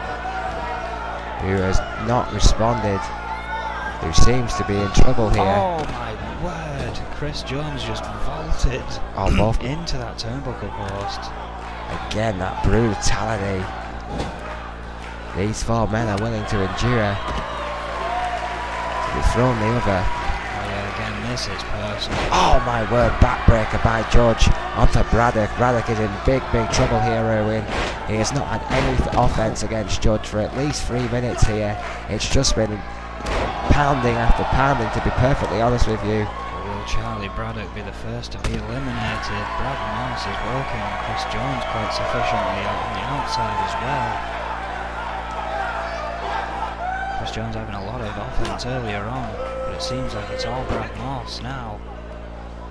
who has not responded, who seems to be in trouble here. Oh my word, Chris Jones just vaulted into that turnbuckle post. Again, that brutality. These 4 men are willing to endure. To be thrown the other. Oh yeah, again, this is personal. Oh my word, backbreaker by Judge onto Braddock. Braddock is in big trouble here, Owen. He has not had any offense against Judge for at least 3 minutes here. It's just been pounding after pounding, to be perfectly honest with you. Will Charlie Braddock be the first to be eliminated? Brad Moss is working on Chris Jones quite sufficiently out on the outside as well. Chris Jones having a lot of offense earlier on, but it seems like it's all Brad Moss now.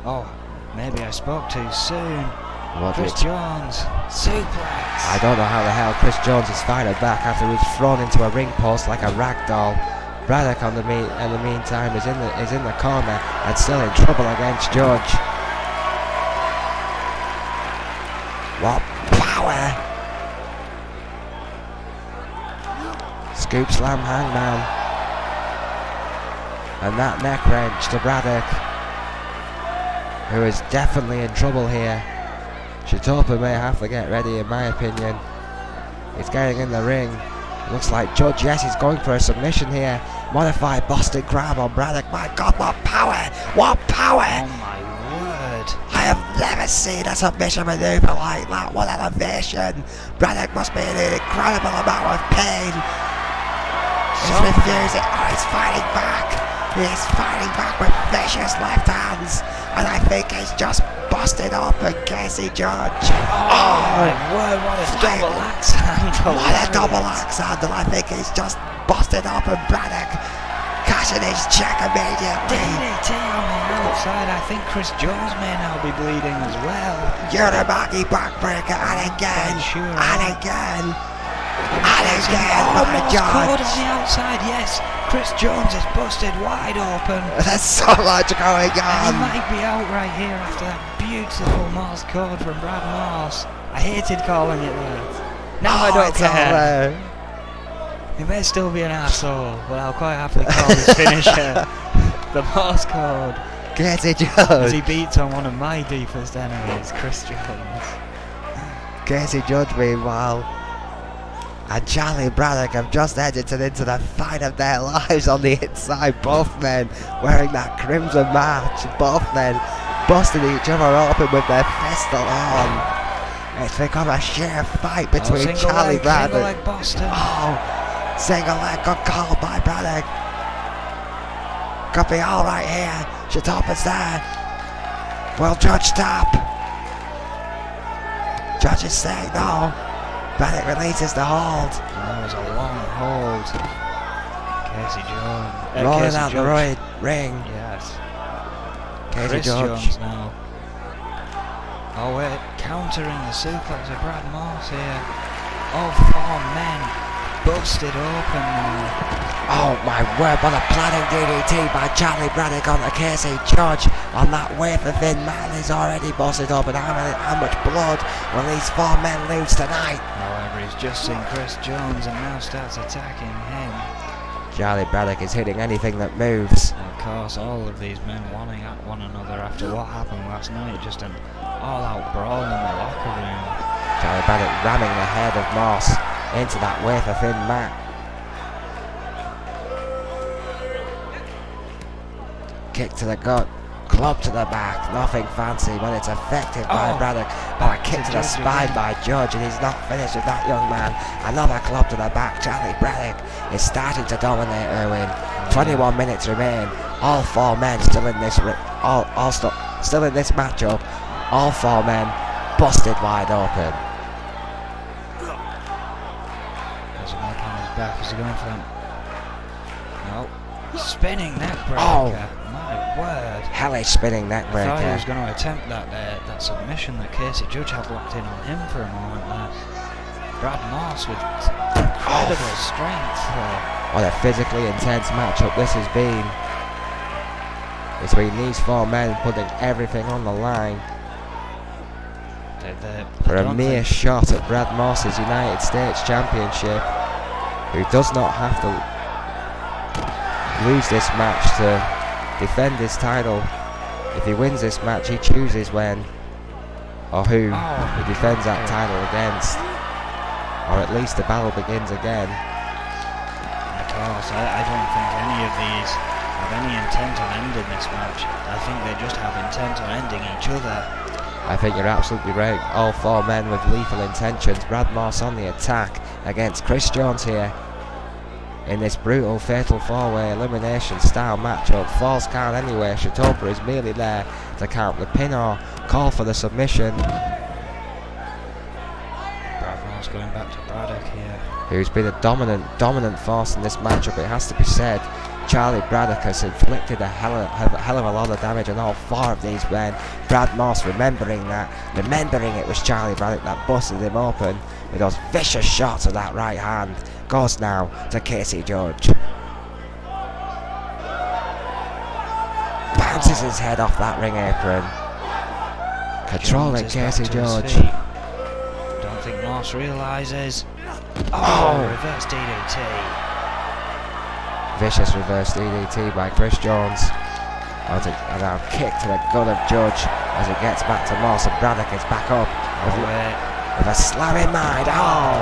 Oh, maybe I spoke too soon. Chris Jones, suplex. I don't know how the hell Chris Jones is fighting back after he was thrown into a ring post like a rag doll. Braddock in the meantime is in the corner and still in trouble against Judge. What power! Scoop slam hangman. And that neck wrench to Braddock, who is definitely in trouble here. Shitopa may have to get ready, in my opinion. He's getting in the ring. Looks like Judge, yes, he's going for a submission here. Modified Boston Crab on Braddock. My God, what power! What power! Oh my word! I have never seen a submission maneuver like that. What elevation! Braddock must be in an incredible amount of pain. He's refusing. Oh, he's fighting back. He's fighting back with vicious left hands. And I think he's just busted open Casey Judge. Oh my word, what a double axe handle. What a double axe handle. I think he's just busted open Braddock. Cashing his check immediately. DDT on the outside. I think Chris Jones may now be bleeding as well. Uramaki backbreaker, and again. Sure. And again. And again, my God. Caught on the outside, yes. Chris Jones is busted wide open. There's so much going And on. he might be out right here after that beautiful Morse code from Brad Morse. I hated calling it that. Now I don't care. He may still be an asshole, but I'll quite happily call his finisher the Morse code. Casey As he Judge. beats on one of my deepest enemies, Chris Jones. Casey Judge, meanwhile, and Charlie Braddock have just entered into the fight of their lives on the inside. Both men wearing that crimson match. Both men busting each other open with their fists on. It's become a sheer fight between Charlie Braddock. Single leg Boston. Oh, single leg got called by Braddock. Could be all right here. Shitopa's there. Will Judge tap? Judge is saying no. Braddock releases the hold. And that was a long hold. Casey Jones. Rolling out the ring. Yes. Casey Chris Judge. Jones now. Oh wait, countering the suplex of Brad Morse here. All four men busted open now. Oh my word, what a planning DDT by Charlie Braddock on the Casey Judge. On that wafer thin man is already busted open. How much blood will these four men lose tonight? However, he's just seen Chris Jones and now starts attacking him. Charlie Braddock is hitting anything that moves. And of course, all of these men wanting at one another after what happened last night. Just an all-out brawl in the locker room. Charlie Braddock ramming the head of Moss into that wafer thin mat. Kick to the gut, club to the back, nothing fancy, but it's effective by Braddock. But a kick to the spine by Judge, and he's not finished with that young man. Another club to the back. Charlie Braddock is starting to dominate, Erwin. 21 minutes remain. All four men still in this still in this matchup. All four men busted wide open. There's a mark on his back. Is he going for them? No. Spinning neckbreaker. Oh. My word. Hellish spinning neckbreaker. I thought he was going to attempt that submission that Casey Judge had locked in on him for a moment there. Brad Morse with incredible strength. What a physically intense matchup this has been. Between these four men putting everything on the line for a mere shot at Brad Morse's United States Championship, who does not have to lose this match to defend his title. If he wins this match, he chooses when or who he defends that title against, or at least the battle begins again. Of course, I don't think any of these have any intent on ending this match. I think they just have intent on ending each other. I think you're absolutely right. All four men with lethal intentions. Brad Morse on the attack against Chris Jones here in this brutal fatal four-way elimination style matchup. Falls count anyway. Shitopa is merely there to count the pin or call for the submission. Brad Morse going back to Braddock here, who's been a dominant force in this matchup, it has to be said. Charlie Braddock has inflicted a hell of a lot of damage on all four of these men. Brad Morse remembering it was Charlie Braddock that busted him open with those vicious shots of that right hand. Goes now to Casey Judge. Bounces his head off that ring apron. Controlling Casey Judge. Don't think Morse realises. Reverse DDT. Vicious reverse DDT by Chris Jones. And a kick to the gut of Judge. as he gets back to Moss, and Braddock is back up with a slam in mind. Oh!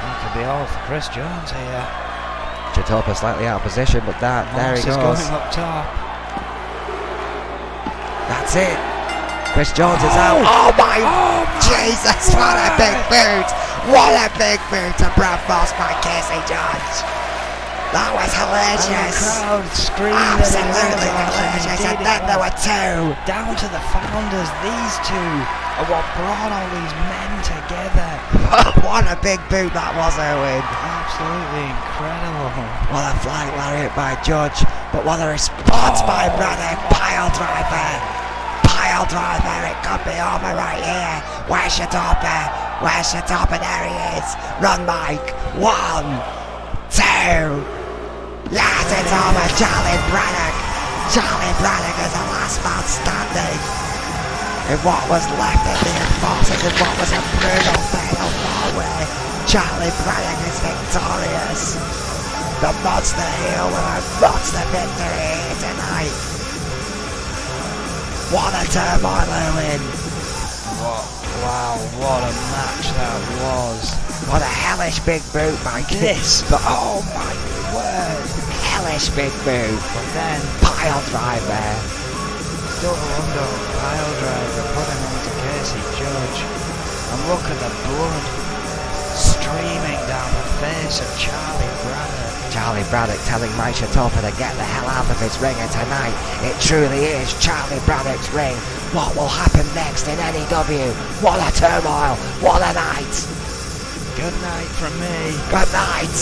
It could be all for Chris Jones here. Chitopa slightly out of position, but there he goes. Moss is going up top. That's it. Chris Jones is out. Oh my Jesus, what a big boot! What a big boot to Brad Moss by Casey Jones. That was hilarious. And the crowd screamed. Absolutely hilarious. And then there were two. Down to the founders. These two are what brought all these men together. What a big boot that was, Owen. Absolutely incredible. What a flying lariat by Judge. But what a response by Braddock. Pile driver. Pile driver. It could be over right here. Where's your topper? Where's your topper? There he is. Run, Mike. 1, 2. Yes, it's over. Charlie Braddock. Charlie Braddock is the last man standing in what was left of the enforcers in what was a brutal fatal four-way. Charlie Braddock is victorious. The monster heel with a monster victory here tonight. What a Turmoil win. Wow, what a match that was. What a hellish big boot by This. But oh my word. Hellish big boot. But then Pile driver. double under pile driver putting onto Casey Judge. And look at the blood streaming down the face of Charlie Braddock. Charlie Braddock telling Mike Chitopa to get the hell out of his ring, and tonight it truly is Charlie Braddock's ring. What will happen next in N.E.W? What a turmoil! What a night! Good night from me. Good night!